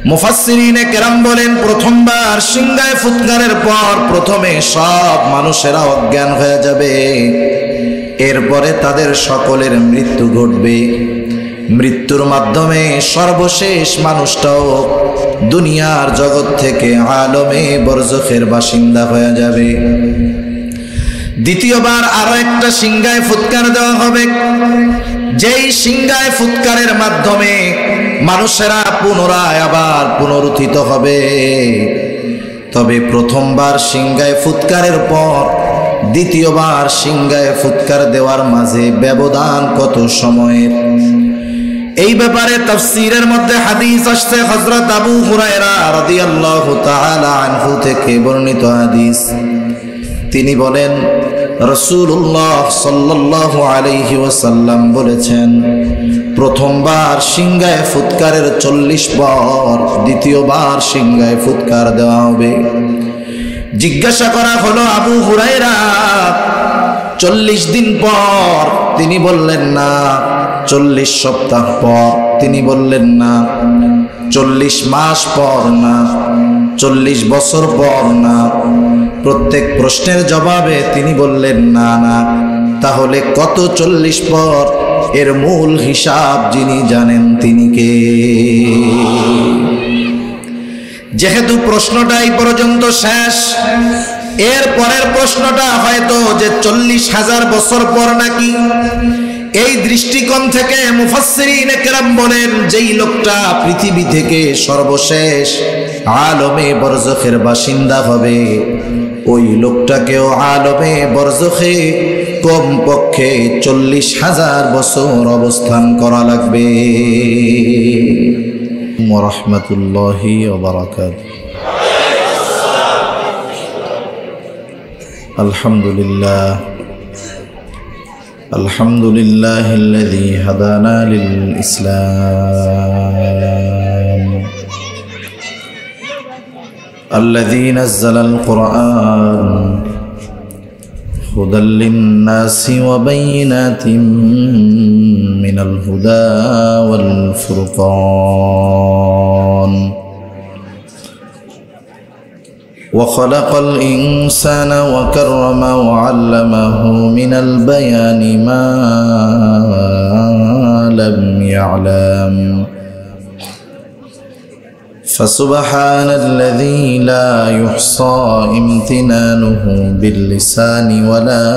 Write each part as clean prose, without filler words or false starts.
মুফাসসিরিনে কেরাম বলেন, প্রথমবার সিংহায় ফুৎকারের পর প্রথমে সব মানুষেরা অজ্ঞান হয়ে যাবে, এরপরে তাদের সকলের মৃত্যু ঘটবে। মৃত্যুর মাধ্যমে সর্বশেষ মানুষটাও দুনিয়ার জগৎ থেকে আলমে বরজখের বাসিন্দা হয়ে যাবে। দ্বিতীয়বার আরো একটা সিংহায় ফুৎকার দেওয়া হবে, যেই সিংহায় ফুৎকারের মাধ্যমে মানুষেরা পুনরায় আবার পুনরুত্থিত হবে। তবে প্রথমবার সিংহায় ফুৎকারের পর দ্বিতীয়বার সিংহায় ফুৎকার দেওয়ার মাঝে ব্যবধান কত সময়ের? এই ব্যাপারে তাফসীরের মধ্যে হাদিস আসছে। হযরত আবু হুরায়রা রাদিয়াল্লাহু তাআলা আনহু থেকে বর্ণিত হাদিস। তিনি বলেন, রাসূলুল্লাহ সাল্লাল্লাহু আলাইহি ওয়াসাল্লাম বলেছেন, প্রথমবার সিংহায় ফুৎকারের 40 পর দ্বিতীয়বার সিংহায় ফুৎকার দেওয়া হবে। জিজ্ঞাসা করা হলো, আবু হুরায়রা 40 দিন পর? তিনি বললেন না। 40 সপ্তাহ পর? তিনি বললেন না। 40 মাস পর না, 40 বছর পর না। প্রত্যেক প্রশ্নের জবাবে তিনি বললেন না না। তাহলে কত 40 পর? এর মূল হিসাব যিনি জানেন তিনি কে? যেহেতু প্রশ্নটা এই পর্যন্ত শেষ, এর পরের প্রশ্নটা হয়তো যে 40,000 বছর পর নাকি, এই দৃষ্টিকোণ থেকে মুফাসসিরিনে কেরাম বলেন, যেই লোকটা পৃথিবী থেকে সর্বশেষ আলমে বরজখের বাসিন্দা হবে, ওই লোকটাকেও আলমে বরজখে কমপক্ষে 40,000 বছর অবস্থান করা লাগবে। ওয়া রাহমাতুল্লাহি ওয়া বারাকাতুহু। আলহামদুলিল্লাহ, আলহামদুলিল্লাহিল্লাযী হাদানা লিল ইসলাম, الذي نزل القرآن هدى للناس وبينات من الهدى والفرقان، وخلق الإنسان وكرمه وعلمه من البيان ما لم يعلم، فسبحان الذي لا يحصى امتنانه باللسان ولا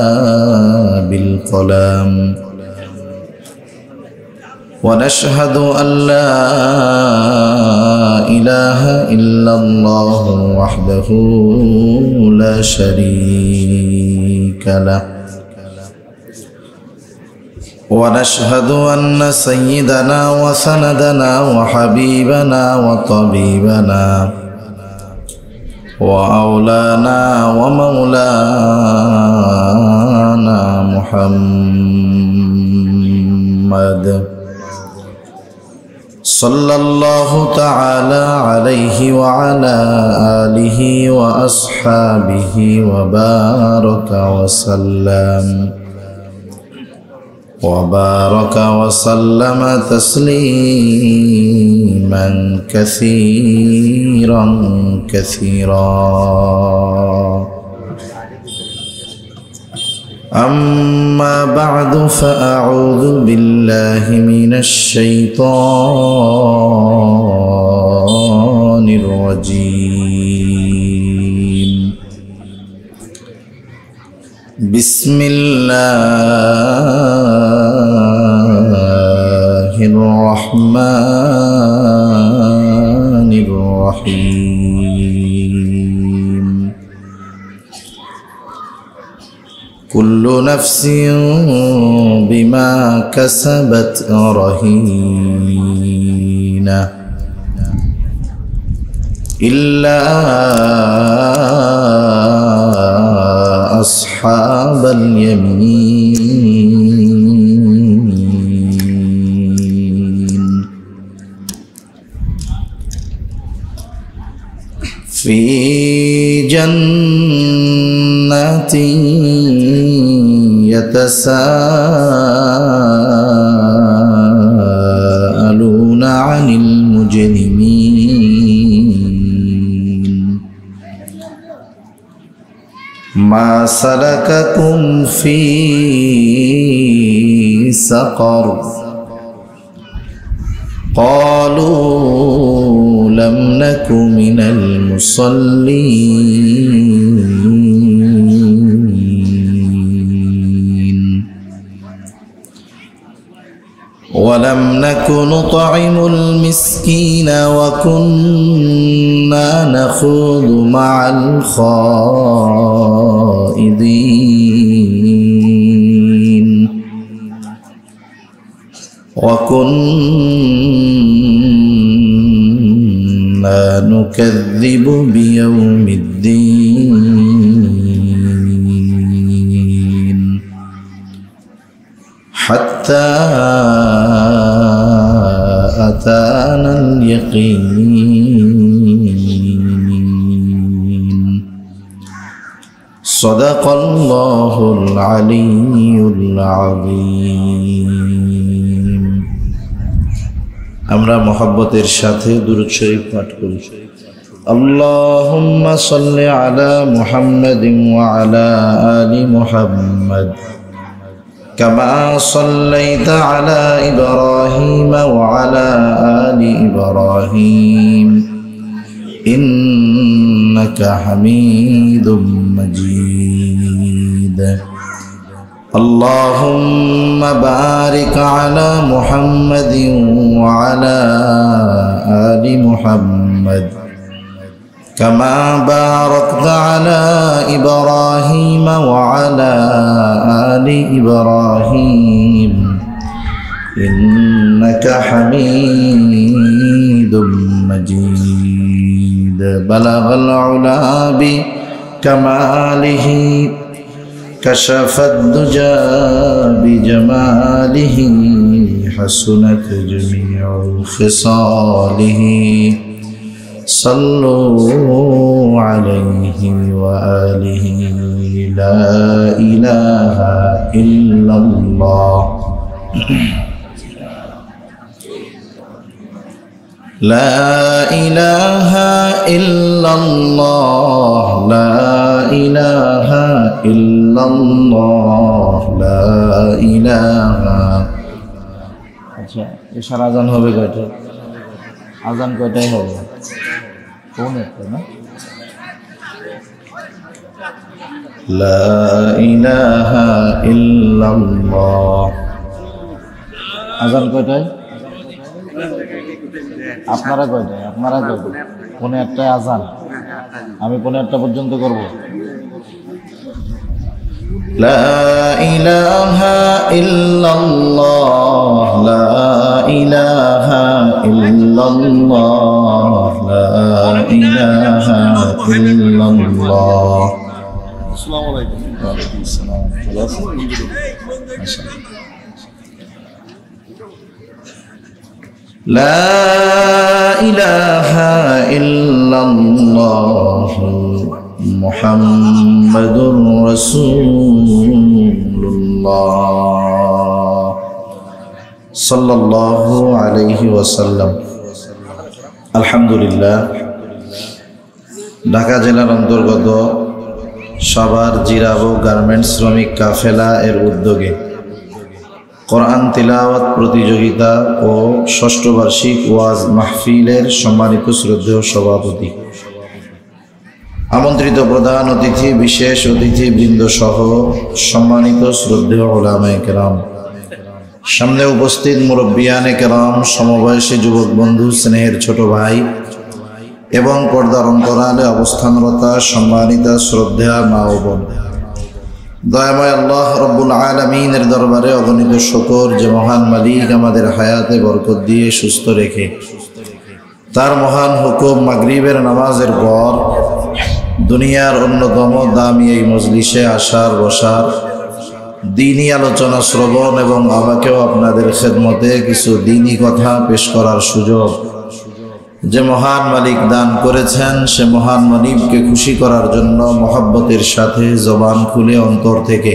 بالقلم، ونشهد أن لا إله إلا الله وحده لا شريك له، ونشهد أن سيدنا وسندنا وحبيبنا وطبيبنا وأولانا ومولانا محمد صلى الله تعالى عليه وعلى آله وأصحابه وبارك وسلم تسليما كثيرا كثيرا. أما بعد، فأعوذ بالله من الشيطان الرجيم. بسم الله الرحمن الرحيم. كل نفس بما كسبت رهينة إلا أصحاب اليمين في جنات يتساءلون عن المجرمين মা সালাকাকুম ফি সাকার قالوا لم نك من المصلين ولم نك نطعم المسكين وكنا نخوض مع الخائضين وكنا نكذب بيوم الدين حتى أتانا اليقين صدق الله العلي العظيم আমরা মহব্বতের সাথে দুরূদ শরীফ পাঠ করি আল্লাহুম্মা সাল্লি আলা মুহাম্মাদিন ওয়া আলা আলি মুহাম্মাদ কামা সাল্লাইতা আলা ইব্রাহিম ওয়া আলা আলি ইব্রাহিম ইন্নাকা হামিদুম মাজিদ اللهم بارك على محمد وعلى آل محمد كما باركت على إبراهيم وعلى آل إبراهيم إنك حميد مجيد بلغ العلا بكماله كشف الدجى بجماله حسنت جميع خصاله صلوا عليه وآله لا إله إلا الله لا إله إلا الله لا إله إلا الله لا إله আচ্ছা এশার আজান হবে কয়টা আজান কয়টায় হবে কোন একটা না লা ইলাহা ইল্লাল্লাহ আজান কয়টায় আপনারা কয়টায় পৌনে একটায় আজান আমি পৌনে একটা পর্যন্ত করব লা ইলাহা ইল্লাল্লাহ লা ইলাহা ইল্লাল্লাহ লা ইলাহা ইল্লাল্লাহ আসসালামু আলাইকুম ওয়া আলাইকুম আসসালাম ভালো আছেন মাশাআল্লাহ لا إله إلا الله محمد رسول الله صلى الله عليه وسلم الحمد لله ঢাকা জেলার অন্তর্গত সাভার জিরাবো গার্মেন্টস শ্রমিক কাফেলা এর উদ্যোগে কোরআন তিলাওয়াত প্রতিযোগিতা ও ষষ্ঠ বার্ষিক ওয়াজ মাহফিলের সম্মানিত শ্রদ্ধেয় সভাপতি, আমন্ত্রিত প্রধান অতিথি, বিশেষ অতিথি বৃন্দ সহ সম্মানিত শ্রদ্ধেয় উলামায়ে কেরাম, সামনে উপস্থিত মুরব্বিয়ানে কেরাম, সমবয়সী যুবক বন্ধু, স্নেহের ছোট ভাই এবং পর্দার অন্তরালে অবস্থানরতা সম্মানিতা শ্রদ্ধেয়া মা ও বোন, দয়াময় আল্লাহ রব্বুল আলামিনের দরবারে অগণিত শুকর যে মহান মালিক আমাদের হায়াতে বরকত দিয়ে সুস্থ রেখে তার মহান হুকুম মাগরিবের নামাজের পর দুনিয়ার অন্যতম দামি এই মজলিসে আসার বসার, দ্বীনি আলোচনা শ্রবণ এবং আমাকেও আপনাদের খেদমতে কিছু দ্বীনি কথা পেশ করার সুযোগ যে মহান মালিক দান করেছেন, সে মহান মালিককে খুশি করার জন্য মহব্বতের সাথে জবান খুলে অন্তর থেকে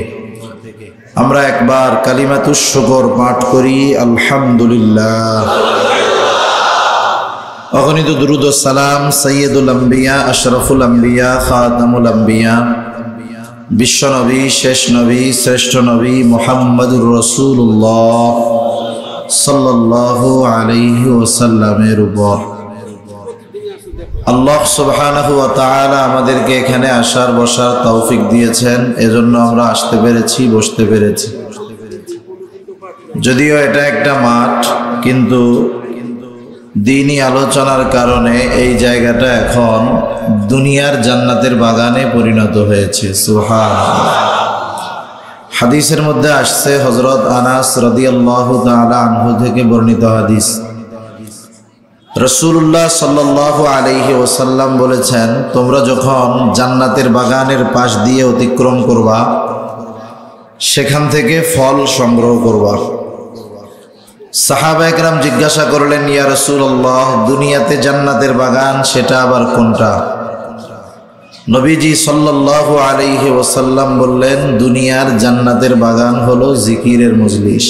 আমরা একবার কালিমাতুশ শুকর পাঠ করি, আলহামদুলিল্লাহ। অগণিত দুরূদ ও সালাম সৈয়দুল আম্বিয়া, আশরাফুল আম্বিয়া, খাতামুল আম্বিয়া, বিশ্বনবী, শেষ নবী, শ্রেষ্ঠ নবী মুহাম্মদুর রাসূলুল্লাহ সাল্লাল্লাহু আলাইহি ওয়াসাল্লামের উপর আল্লাহ সুবহানাহু ওয়া তাআলা আমাদেরকে এখানে আসার বসার তৌফিক দিয়েছেন। এজন্য আমরা আসতে পেরেছি, বসতে পেরেছি। যদিও এটা একটা মাঠ, কিন্তু দ্বীনি আলোচনার কারণে এই জায়গাটা এখন দুনিয়ার জান্নাতের বাগানে পরিণত হয়েছে। সুবহানাল্লাহ। হাদিসের মধ্যে আসছে, হযরত আনাস রাদিয়াল্লাহু তাআলা আনহু থেকে বর্ণিত হাদিস, রাসূলুল্লাহ সাল্লাল্লাহু আলাইহি ওয়াসাল্লাম বলেছেন, তোমরা যখন জান্নাতের বাগানের পাশ দিয়ে অতিক্রম করবা, সেখান থেকে ফল সংগ্রহ করবা। সাহাবা একরাম জিজ্ঞাসা করলেন, ইয়া রাসূলুল্লাহ, দুনিয়াতে জান্নাতের বাগান সেটা আবার কোনটা? নবীজি সাল্লাল্লাহু আলাইহি ওয়াসাল্লাম বললেন, দুনিয়ার জান্নাতের বাগান হলো জিকিরের মজলিস।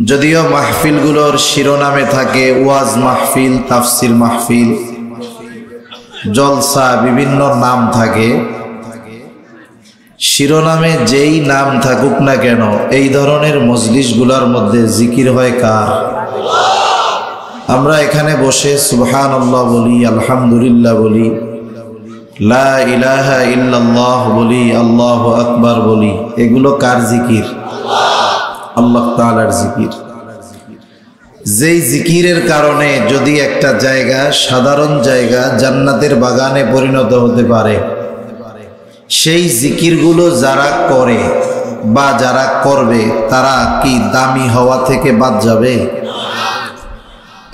যদিও মাহফিলগুলোর শিরোনামে থাকে ওয়াজ মাহফিল, তাফসির মাহফিল, জলসা, বিভিন্ন নাম থাকে, শিরোনামে যেই নাম থাকুক না কেন, এই ধরনের মজলিসগুলোর মধ্যে জিকির হয় কার? আমরা এখানে বসে সুবহানাল্লাহ বলি, আলহামদুলিল্লাহ বলি, লা ইলাহা ইল্লাল্লাহ বলি, আল্লাহু আকবার বলি, এগুলো কার জিকির? আল্লাহ তাআলার জিকির। যেই জিকিরের কারণে যদি একটা জায়গা, সাধারণ জায়গা, জান্নাতের বাগানে পরিণত হতে পারে, সেই জিকিরগুলো যারা করে বা যারা করবে, তারা কি দামি হওয়া থেকে বাদ যাবে?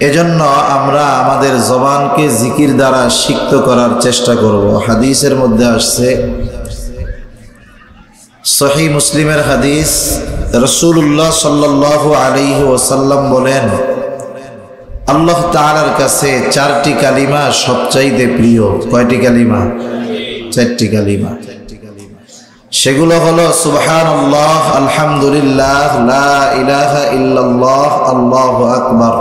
এজন্য আমরা আমাদের জবানকে জিকির দ্বারা সিক্ত করার চেষ্টা করব। হাদিসের মধ্যে আসছে, সহিহ মুসলিমের হাদিস, রাসূলুল্লাহ সাল্লাল্লাহু আলাইহি ওয়াসাল্লাম বলেন, আল্লাহ তাআলার কাছে চারটি কালিমা সবচাইতে প্রিয়। কয়টি কালিমা? চারটি কালিমা। সেগুলো হলো সুবহানাল্লাহ, আলহামদুলিল্লাহ, লা ইলাহা ইল্লাল্লাহ, আল্লাহু আকবার।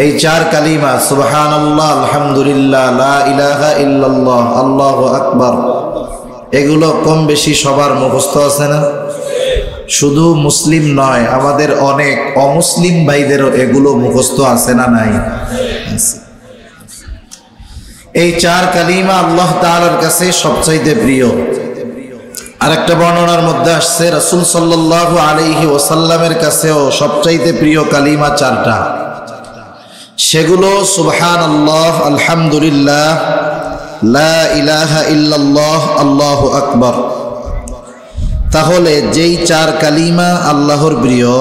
এই চার কালিমা, সুবহানাল্লাহ, আলহামদুলিল্লাহ, লা ইলাহা ইল্লাল্লাহ, আল্লাহু আকবার, এগুলো কম বেশি সবার মুখস্থ আছে না? শুধু মুসলিম নয়, আমাদের অনেক অমুসলিম ভাইদেরও এগুলো মুখস্থ আছে না? নাই? এই চার কালিমা আল্লাহ তাআলার কাছে সবচাইতে প্রিয়। আরেকটা বর্ণনার মধ্যে আসছে, রাসূল সাল্লাল্লাহু আলাইহি ওয়াসাল্লামের কাছেও সবচাইতে প্রিয় কালিমা চারটা। সেগুলো সুবহানাল্লাহ, আলহামদুলিল্লাহ, লা ইলাহা ইল্লাল্লাহ, আল্লাহু আকবার। তাহলে যেই চার কালিমা আল্লাহর প্রিয়,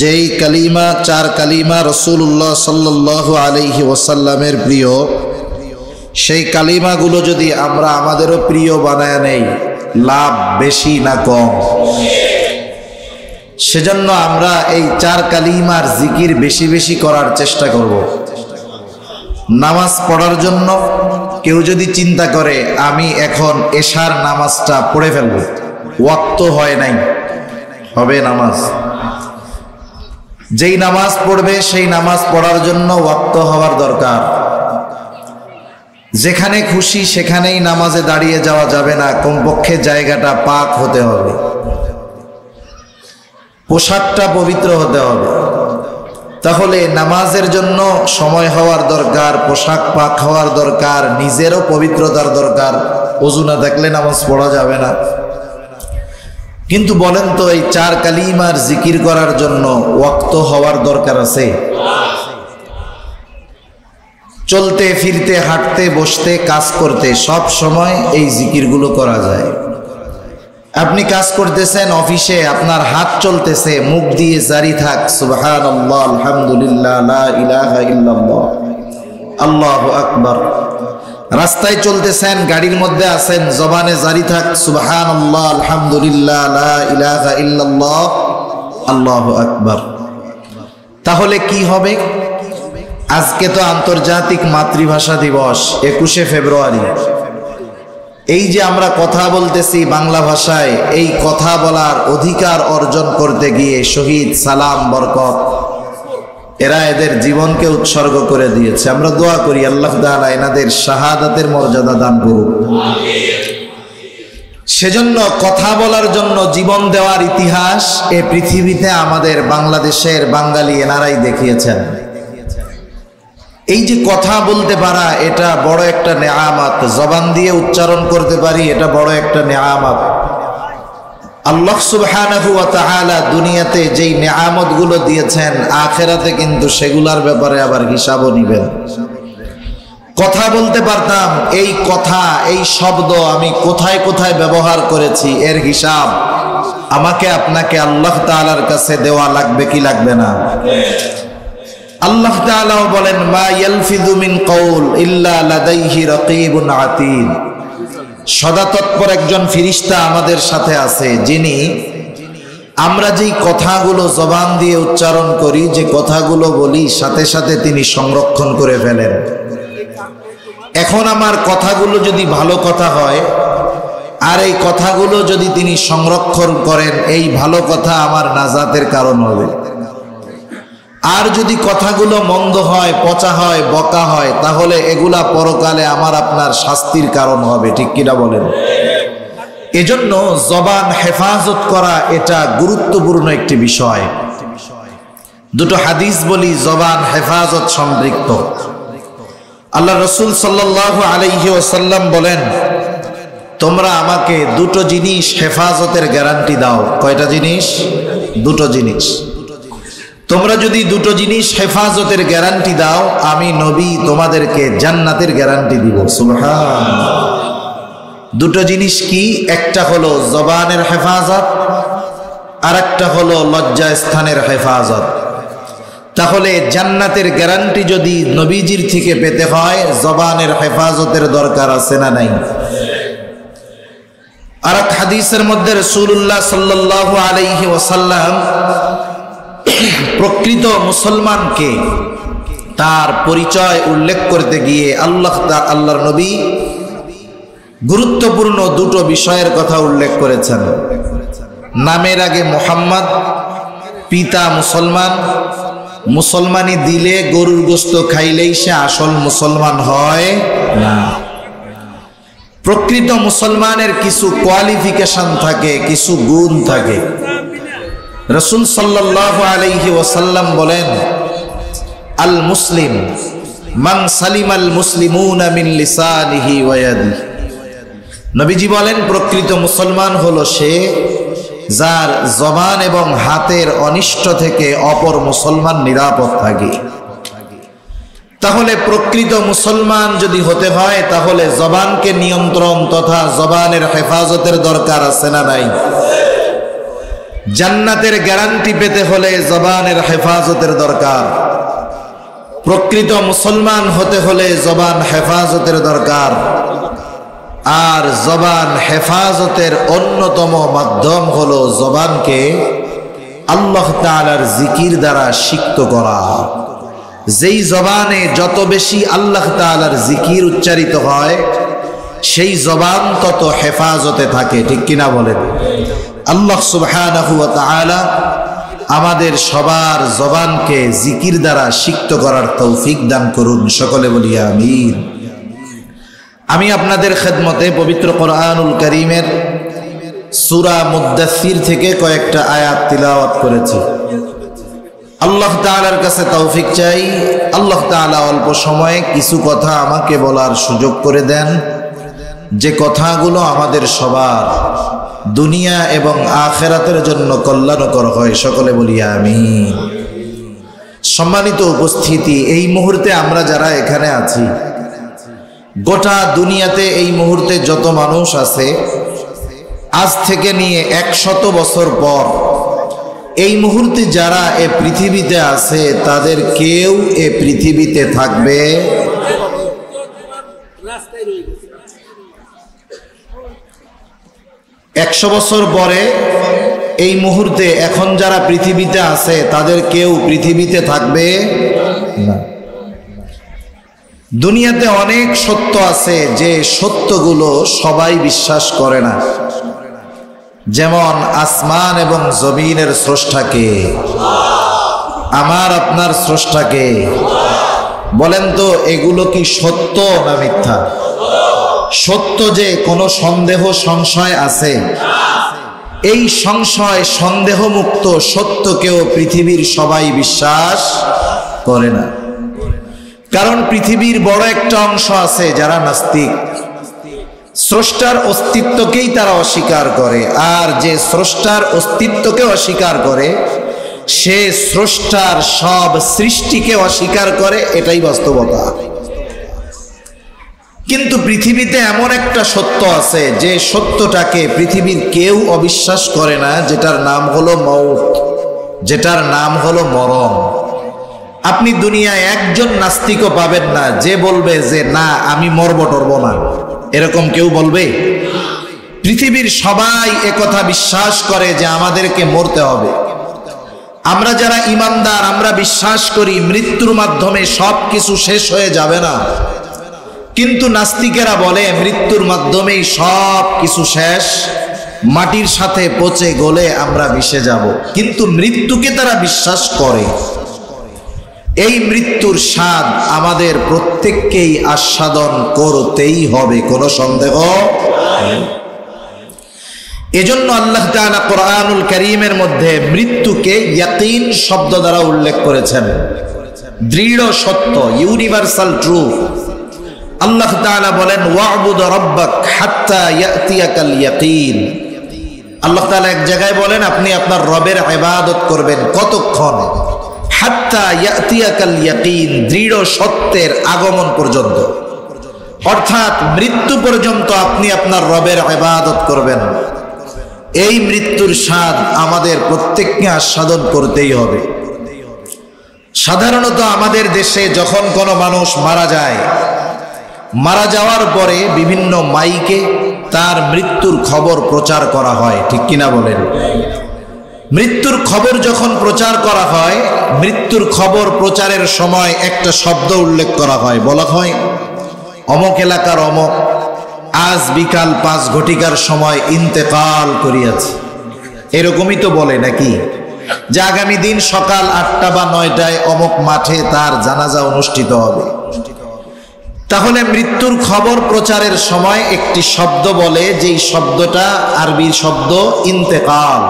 যেই কালিমা, চার কালিমা রাসূলুল্লাহ সাল্লাল্লাহু আলাইহি ওয়াসাল্লামের প্রিয়, সেই কালিমাগুলো যদি আমরা আমাদেরও প্রিয় বানায় নেই, লাভ বেশি না কম? সেজন্য আমরা এই চার কালিমার জিকির বেশি বেশি করার চেষ্টা করব। নামাজ পড়ার জন্য কেউ যদি চিন্তা করে, আমি এখন এশার নামাজটা পড়ে ফেলব, ওয়াক্ত হয় নাই, হবে নামাজ? যেই নামাজ পড়বে সেই নামাজ পড়ার জন্য ওয়াক্ত হওয়ার দরকার। যেখানে খুশি সেখানেই নামাজে দাঁড়িয়ে যাওয়া যাবে না, কমপক্ষে জায়গাটা পাক হতে হবে, পোশাকটা পবিত্র হতে হবে। তাহলে নামাজের জন্য সময় হওয়ার দরকার, পোশাক পাক হওয়ার দরকার, নিজেরও পবিত্রতার দরকার। ওযু না থাকলে নামাজ পড়া যাবে না। কিন্তু বলেন তো, এই চার কালিমার জিকির করার জন্য ওয়াক্ত হওয়ার দরকার আছে? চলতে ফিরতে, হাঁটতে, বসতে, কাজ করতে সব সময় এই জিকিরগুলো করা যায়। আপনি কাজ করতেছেন অফিসে, আপনার হাত চলতেছে, মুখ দিয়ে জারি থাক সুবহানাল্লাহ, আলহামদুলিল্লাহ, লা ইলাহা ইল্লাল্লাহ, আল্লাহু আকবার। রাস্তায় চলতেছেন, গাড়ির মধ্যে আছেন, জবানে জারি থাক সুবহানাল্লাহ, আলহামদুলিল্লাহ, লা ইলাহা ইল্লাল্লাহ, আল্লাহু আকবার। তাহলে কি হবে? আজকে তো আন্তর্জাতিক মাতৃভাষা দিবস, 21শে ফেব্রুয়ারি। এই যে আমরা কথা বলতেছি বাংলা ভাষায়, এই কথা বলার অধিকার অর্জন করতে গিয়ে শহীদ সালাম বরকত এরা এদের জীবনকে উৎসর্গ করে দিয়েছে। আমরা দোয়া করি আল্লাহ তাআলা এনাদের শাহাদাতের মর্যাদা দান করুন। সেজন্য কথা বলার জন্য জীবন দেওয়ার ইতিহাস এ পৃথিবীতে আমাদের বাংলাদেশের বাঙালি এনারাই দেখিয়েছেন। এই যে কথা বলতে পারা, এটা বড় একটা নেয়ামত। জবান দিয়ে উচ্চারণ করতে পারি, এটা বড় একটা নেয়ামত। আল্লাহ সুবহানাহু ওয়া তাআলা দুনিয়াতে যেই নেয়ামতগুলো দিয়েছেন, আখিরাতে কিন্তু সেগুলোর ব্যাপারে আবার হিসাবও নেবেন। কথা বলতে পারতাম, এই কথা, এই শব্দ আমি কোথায় কোথায় ব্যবহার করেছি, এর হিসাব আমাকে আপনাকে আল্লাহ তাআলার কাছে দেওয়া লাগবে কি লাগবে না? আল্লাহ তাআলাও বলেন, মা ইয়ালফিযু মিন কওল ইল্লা লাদাইহি রাকীবুন আতীদ। সদা তৎপর একজন ফেরেশতা আমাদের সাথে আছে, যিনি আমরা যেই কথাগুলো জবান দিয়ে উচ্চারণ করি, যে কথাগুলো বলি, সাথে সাথে তিনি সংরক্ষণ করে ফেলেন। এখন আমার কথাগুলো যদি ভালো কথা হয়, আর এই কথাগুলো যদি তিনি সংরক্ষণ করেন, এই ভালো কথা আমার নাজাতের কারণ হবে। আর যদি কথাগুলো মন্দ হয়, পচা হয়, বকা হয়, তাহলে এগুলা পরকালে আমার আপনার শাস্তির কারণ হবে। ঠিক কিনা বলেন? এজন্য জবান হেফাজত করা এটা গুরুত্বপূর্ণ একটি বিষয়। দুটো হাদিস বলি জবান হেফাজত সম্পৃক্ত। আল্লাহ রাসূল সাল্লাল্লাহু আলাইহি ওয়াসাল্লাম বলেন, তোমরা আমাকে দুটো জিনিস হেফাজতের গ্যারান্টি দাও। কয়টা জিনিস? দুটো জিনিস। তোমরা যদি দুটো জিনিস হেফাজতের গ্যারান্টি দাও, আমি নবী তোমাদেরকে জান্নাতের গ্যারান্টি দিব। সুবহানাল্লাহ। দুটো জিনিস কি? একটা হলো জবানের হেফাজত, আর একটা হলো লজ্জাস্থানের হেফাজত। তাহলে জান্নাতের গ্যারান্টি যদি নবীজির থেকে পেতে হয়, জবানের হেফাজতের দরকার আছে না নাই? আর এক হাদিসের মধ্যে রাসূলুল্লাহ সাল্লাল্লাহু আলাইহি ওয়াসাল্লাম প্রকৃত মুসলমানকে তার পরিচয় উল্লেখ করতে গিয়ে আল্লাহর নবী গুরুত্বপূর্ণ দুটো বিষয়ের কথা উল্লেখ করেছেন। নামের আগে মুহাম্মদ, পিতা মুসলমান। মুসলমানি দিলে গরুর গোশত খাইলেই সে আসল মুসলমান হয় না। প্রকৃত মুসলমানের কিছু কোয়ালিফিকেশন থাকে, কিছু গুণ থাকে। রাসূল সাল্লাল্লাহু আলাইহি ওয়াসাল্লাম বলেন, আল মুসলিম মান সালিমাল মুসলিমুনা মিন লিসানিহি ওয়া ইয়াদিহি। নবীজি বলেন, প্রকৃত মুসলমান হলো সে যার জবান এবং হাতের অনিষ্ট থেকে অপর মুসলমান নিরাপদ থাকে। তাহলে প্রকৃত মুসলমান যদি হতে হয়, তাহলে জবানকে নিয়ন্ত্রণ তথা জবানের হেফাজতের দরকার আছে না নাই? জান্নাতের গ্যারান্টি পেতে হলে জবানের হেফাজতের দরকার। প্রকৃত মুসলমান হতে হলে জবান হেফাজতের দরকার। আর জবান হেফাজতের অন্যতম মাধ্যম হলো জবানকে আল্লাহ তাআলার জিকির দ্বারা সিক্ত করা। যেই জবানে যত বেশি আল্লাহ তাআলার জিকির উচ্চারিত হয়, সেই জবান তত হেফাজতে থাকে। ঠিক কিনা বলেন? আল্লাহ সুবহানাহু ওয়া তাআলা আমাদের সবার জবানকে জিকির দ্বারা সিক্ত করার তৌফিক দান করুন। সকলে বলি আমিন। আমি আপনাদের খেদমতে পবিত্র কোরআনুল কারীমের সূরা মুদ্দাসসির থেকে কয়েকটা আয়াত তিলাওয়াত করেছি। আল্লাহ তাআলার কাছে তৌফিক চাই, আল্লাহ তাআলা অল্প সময়ে কিছু কথা আমাকে বলার সুযোগ করে দেন, যে কথাগুলো আমাদের সবার দুনিয়া এবং আখিরাতের জন্য কল্যাণকর হয়। সকলে বলি আমিন। সম্মানিত উপস্থিতি, এই মুহূর্তে আমরা যারা এখানে আছি, গোটা দুনিয়াতে এই মুহূর্তে যত মানুষ আছে, আজ থেকে নিয়ে 100 বছর পর এই মুহূর্তে যারা এ পৃথিবীতে আছে, তাদের কেউ এ পৃথিবীতে থাকবে। 100 বছর পরে এই মুহূর্তে এখন যারা পৃথিবীতে আছে, তাদের কেউ পৃথিবীতে থাকবে না। দুনিয়াতে অনেক সত্য আছে, যে সত্যগুলো সবাই বিশ্বাস করে না। যেমন আসমান এবং জমিনের স্রষ্টাকে, আমার আপনার স্রষ্টাকে। বলেন তো এগুলো কি সত্য না মিথ্যা? সত্য যে কোনো সন্দেহ সংশয় আছে? এই সংশয় সন্দেহ মুক্ত সত্যকেও পৃথিবীর সবাই বিশ্বাস করে না। কারণ পৃথিবীর বড় একটা অংশ আছে যারা নাস্তিক, স্রষ্টার অস্তিত্বকেই তারা অস্বীকার করে। আর যে স্রষ্টার অস্তিত্বকে অস্বীকার করে সে স্রষ্টার সব সৃষ্টিকে অস্বীকার করে, এটাই বাস্তবতা। কিন্তু পৃথিবীতে এমন একটা সত্য আছে যে সত্যটাকে পৃথিবীর কেউ অবিশ্বাস করে না, যেটার নাম হলো মউত, যেটার নাম হলো মরণ। আপনি দুনিয়ায় একজন নাস্তিকও পাবেন না যে বলবে যে না আমি মরব টরব না, এরকম কেউ বলবে? পৃথিবীর সবাই একথা বিশ্বাস করে যে আমাদেরকে মরতে হবে। আমরা যারা ঈমানদার আমরা বিশ্বাস করি মৃত্যুর মাধ্যমে সব কিছু শেষ হয়ে যাবে না, কিন্তু নাস্তিকেরা বলে মৃত্যুর মাধ্যমেই সব কিছু শেষ, মাটির সাথে পচে গলে আমরা মিশে যাব। কিন্তু মৃত্যুকে তারা বিশ্বাস করে। এই মৃত্যুর স্বাদ আমাদের প্রত্যেককেই আস্বাদন করতেই হবে, কোনো সন্দেহ নেই। এজন্য আল্লাহ তাআলা কোরআনুল কারীমের মধ্যে মৃত্যুকে ইয়াকিন শব্দ দ্বারা উল্লেখ করেছেন, দৃঢ় সত্য, ইউনিভার্সাল ট্রুথ। আল্লাহ তাআলা বলেন ওয়া'বুদ রাব্বাক হাত্তা ইয়াতিয়াকাল ইয়াকিন। আল্লাহ তাআলা এক জায়গায় বলেন আপনি আপনার রবের ইবাদত করবেন কতক্ষণ? হাত্তা ইয়াতিয়াকাল ইয়াকিন, দৃঢ় সত্যের আগমন পর্যন্ত। অর্থাৎ মৃত্যু পর্যন্ত আপনি আপনার রবের ইবাদত করবেন। এই মৃত্যুর স্বাদ আমাদের প্রত্যেককে আস্বাদন করতেই হবে। সাধারণত আমাদের দেশে যখন কোনো মানুষ মারা যায়, মারা যাওয়ার পরে বিভিন্ন মাইকে তার মৃত্যুর খবর প্রচার করা হয়, ঠিক কিনা বলেন? মৃত্যুর খবর যখন প্রচার করা হয়, মৃত্যুর খবর প্রচারের সময় একটা শব্দ উল্লেখ করা হয়, বলা হয় অমক এলাকার অমক আজ বিকাল 5 ঘটিকার সময় ইন্তেকাল করিয়াছে। এরকমই তো বলে নাকি, যে আগামী দিন সকাল 8টা বা 9টায় অমক মাঠে তার জানাজা অনুষ্ঠিত হবে। তাহলে মৃত্যুর খবর প্রচারের সময় একটি শব্দ বলে, যেই শব্দটা আরবি শব্দ ইন্তেকাল।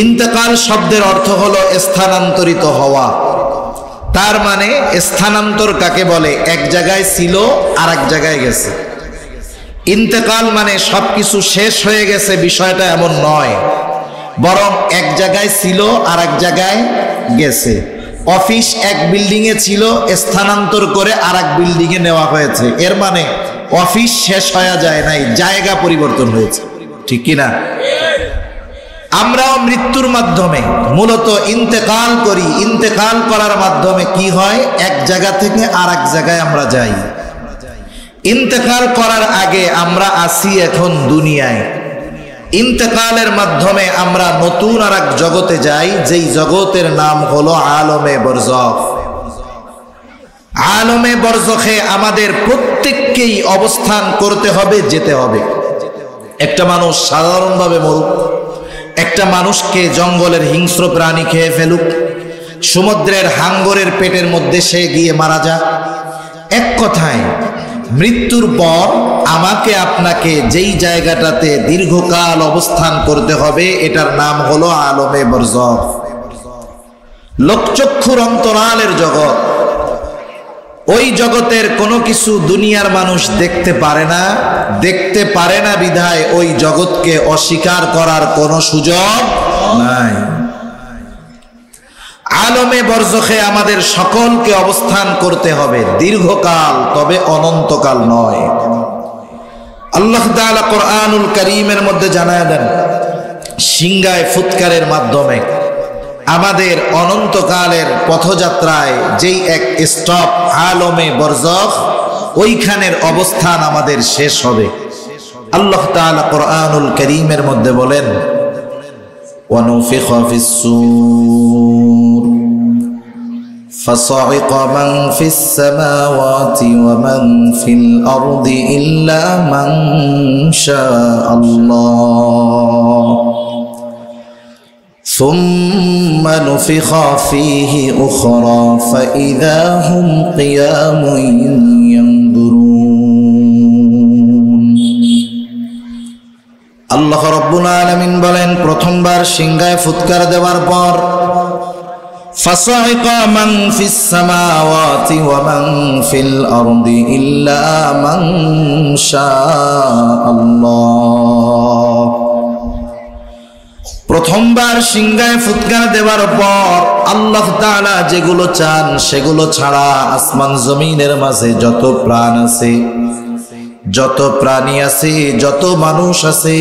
ইন্তেকাল শব্দের অর্থ হলো স্থানান্তরিত হওয়া। তার মানে স্থানান্তর কাকে বলে? এক জায়গায় ছিল আর এক জায়গায় গেছে। ইন্তেকাল মানে সবকিছু শেষ হয়ে গেছে বিষয়টা এমন নয়, বরং এক জায়গায় ছিল আর এক জায়গায় গেছে। অফিস এক বিল্ডিং এ ছিল, স্থানান্তর করে আর এক বিল্ডিং এ নেওয়া হয়েছে। এর মানে অফিস শেষ হয়ে যায় নাই, জায়গা পরিবর্তন হয়েছে, ঠিক কিনা? আমরাও মৃত্যুর মাধ্যমে মূলত ইন্তেকাল করি। ইন্তেকাল করার মাধ্যমে কি হয়? এক জায়গা থেকে আর এক জায়গায় আমরা যাই। ইন্তেকাল করার আগে আমরা আসি এখন দুনিয়ায়। ইন্তেকালের মাধ্যমে আমরা নতুন আর এক জগতে যাই, যেই জগতের নাম হলো আলমে বরজখ। আলমে বরজখে আমাদের প্রত্যেককেই অবস্থান করতে হবে, যেতে হবে। একটা মানুষ সাধারণভাবে মরুক, একটা মানুষকে জঙ্গলের হিংস্র প্রাণী খেয়ে ফেলুক, সমুদ্রের হাঙ্গরের পেটের মধ্যে সে গিয়ে মারা যাক, এক কথায় মৃত্যুর পর আমাকে আপনাকে যেই জায়গাটাতে দীর্ঘকাল অবস্থান করতে হবে এটার নাম হলো আলমে বরজখ, লোকচক্ষুর অন্তরালের জগৎ। ওই জগতের কোনো কিছু দুনিয়ার মানুষ দেখতে পারে না বিধায় ওই জগৎকে অস্বীকার করার কোনো সুযোগ নাই। আলমে বরজখে আমাদের সকলকে অবস্থান করতে হবে দীর্ঘকাল, তবে অনন্তকাল নয়। আল্লাহ তাআলা কোরআনুল কারীমের মধ্যে জানায় দেন, সিংহায় ফুৎকারের মাধ্যমে আমাদের অনন্তকালের পথযাত্রায় যেই এক স্টপ আলমে বরজখ, ওইখানের অবস্থান আমাদের শেষ হবে। আল্লাহ তাআলা কোরআনুল কারীমের মধ্যে বলেন, ওয়ানুফিখা ফিস-সূর ফাসাইকা মান ফিস-সামাওয়াতি ওয়া মান ফিল-আরদি ইল্লা মান শাআল্লাহ ثم نفخ فيه أخرى فإذا هم قيام ينظرون আল্লাহ রাব্বুল আলামিন বলেন, প্রথমবার সিংহায় ফুৎকার দেওয়ার পর فصعق من في السماوات ومن في الأرض إلا من شاء الله। প্রথমবার সিংহায় ফুৎকার দেওয়ার পর আল্লাহ তাআলা যেগুলো চান সেগুলো ছাড়া আসমান জমিনের মাঝে যত প্রাণ আছে, যত প্রাণী আছে, যত মানুষ আছে,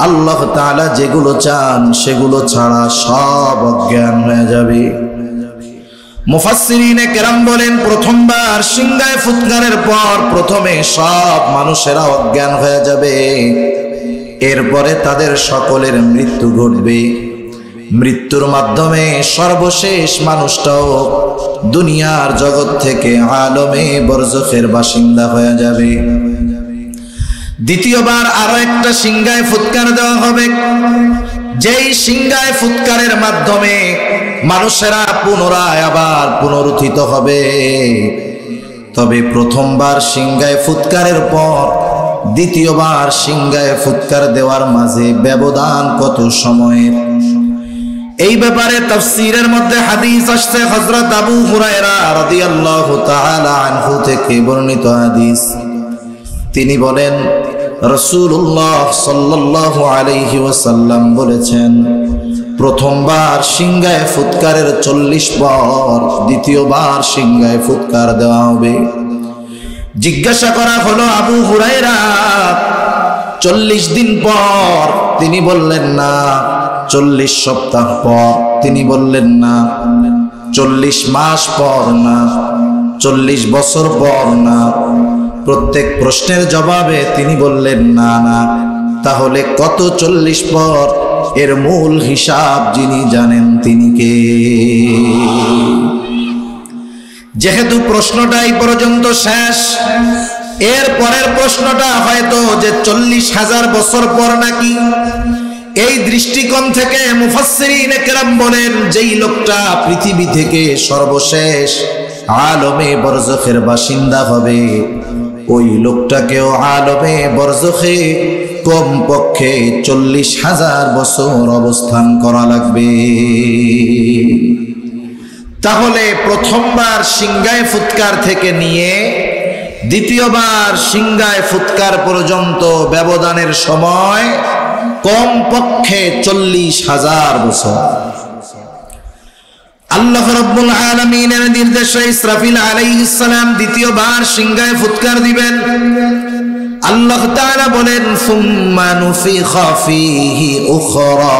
আল্লাহ তাআলা যেগুলো চান সেগুলো ছাড়া সব অজ্ঞান হয়ে যাবে। মুফাসসিরিনে কেরাম বলেন, প্রথমবার সিংহায় ফুৎকারের পর প্রথমে সব মানুষেরা অজ্ঞান হয়ে যাবে, এরপরে তাদের সকলের মৃত্যু ঘটবে। মৃত্যুর মাধ্যমে সর্বশেষ মানুষটাও দুনিয়ার জগৎ থেকে আলমে বরজখের বাসিন্দা হয়ে যাবে। দ্বিতীয়বার আরো একটা সিংহায় ফুৎকার দেওয়া হবে, যেই সিংহায় ফুৎকারের মাধ্যমে মানুষেরা পুনরায় আবার পুনরুত্থিত হবে। তবে প্রথমবার সিংহায় ফুৎকারের পর দ্বিতীয়বার সিংহায় ফুৎকার দেওয়ার মাঝে ব্যবধান কত সময়ের? এই ব্যাপারে তাফসীরের মধ্যে হাদিস আসছে। হযরত আবু হুরায়রা রাদিয়াল্লাহু তাআলা আনহু থেকে বর্ণিত হাদিস। তিনি বলেন, রাসূলুল্লাহ সাল্লাল্লাহু আলাইহি ওয়াসাল্লাম বলেছেন, প্রথমবার সিংহায় ফুৎকারের 40 পর দ্বিতীয়বার সিংহায় ফুৎকার দেওয়া হবে। জিজ্ঞাসা করা হলো, আবু হুরায়রা 40 দিন পর? তিনি বললেন না। 40 সপ্তাহ পর? তিনি বললেন না। 40 মাস পর? না। 40 বছর পর? না। প্রত্যেক প্রশ্নের জবাবে তিনি বললেন না না। তাহলে কত 40 পর? এর মূল হিসাব যিনি জানেন তিনি কে? যেহেতু প্রশ্নটা এই পর্যন্ত শেষ, এর পরের প্রশ্নটা হয়তো যে 40,000 বছর পর নাকি, এই দৃষ্টিকোণ থেকে মুফাসসিরিনে কেরাম বলেন, যেই লোকটা পৃথিবী থেকে সর্বশেষ আলমে বরজখের বাসিন্দা হবে, ওই লোকটাকেও আলমে বরজখে কমপক্ষে 40,000 বছর অবস্থান করা লাগবে। তাহলে প্রথমবার সিংহায় ফুৎকার থেকে নিয়ে দ্বিতীয়বার সিংহায় ফুৎকার পর্যন্ত ব্যবধানের সময় কমপক্ষে 40,000 বছর। আল্লাহ রাব্বুল আলামিনের নির্দেশে ইসরাফিল আলাইহিস সালাম দ্বিতীয়বার সিংহায় ফুৎকার দিবেন। আল্লাহ তাআলা বলেন, সুম্মা নুফিখা ফীহি উখরা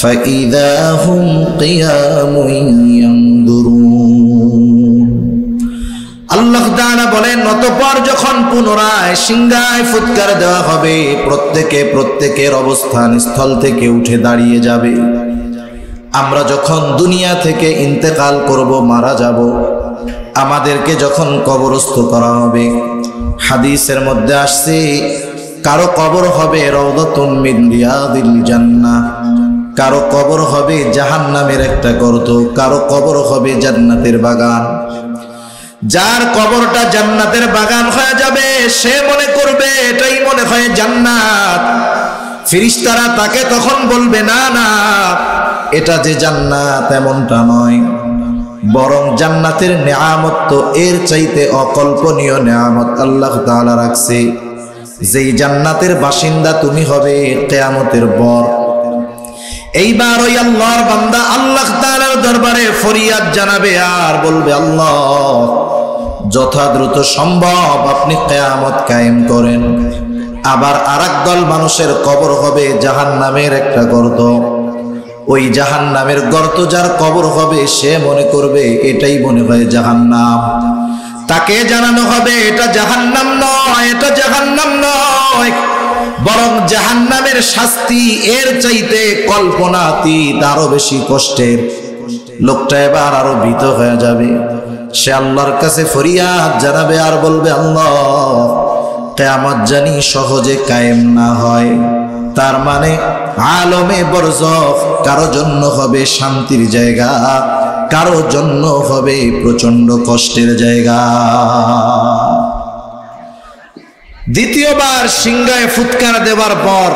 ফাইযা হুম কিয়ামুন ইয়ানদুরুন। আল্লাহ তাআলা বলেন, অতঃপর যখন পুনরায় সিংহায় ফুৎকার দেওয়া হবে, প্রত্যেকের অবস্থান স্থল থেকে উঠে দাঁড়িয়ে যাবে। আমরা যখন দুনিয়া থেকে ইন্তেকাল করব, মারা যাব, আমাদেরকে যখন কবরস্থ করা হবে, হাদিসের মধ্যে আসছে, কারো কবর হবে রাউদাতুন মিন রিয়াদিল জান্নাহ, কারো কবর হবে জাহান্নামের একটা গর্ত, কারো কবর হবে জান্নাতের বাগান। যার কবরটা জান্নাতের বাগান হয়ে যাবে, সে মনে করবে এটাই মনে হয় জান্নাত। ফেরেশতারা তাকে তখন বলবে, না না, এটা যে জান্নাত এমনটা নয়, বরং জান্নাতের নেয়ামত তো এর চাইতে অকল্পনীয় নেয়ামত আল্লাহ তাআলা রাখছে। যেই জান্নাতের বাসিন্দা তুমি হবে কিয়ামতের পর। এইবার ওই আল্লাহর বান্দা আল্লাহ তাআলার দরবারে ফরিয়াদ জানাবে আর বলবে, আল্লাহ, যথাদ্রুত সম্ভব আপনি কিয়ামত কায়েম করেন। আবার আরেক দল মানুষের কবর হবে জাহান্নামের একটা গর্ত। ওই জাহান্নামের গর্ত যার কবর হবে, সে মনে করবে এটাই মনে হয় জাহান্নাম। তাকে জানানো হবে, এটা জাহান্নাম নয়, এটা জাহান্নাম নয়, বরং জাহান্নামের শাস্তি এর চাইতে কল্পনাতীত আরো বেশি কষ্টের। লোকটা এবার আরো ভীত হয়ে যাবে। সে আল্লাহর কাছে ফরিয়াদ জানাবে আর বলবে, আল্লাহ, কিয়ামত জানি সহজে কায়েম না হয়, তার মানে আলমে বরজখ কারো জন্য হবে শান্তির জায়গা, কারো জন্য হবে প্রচন্ড কষ্টের জায়গা। দ্বিতীয়বার সিংহায় ফুৎকার দেওয়ার পর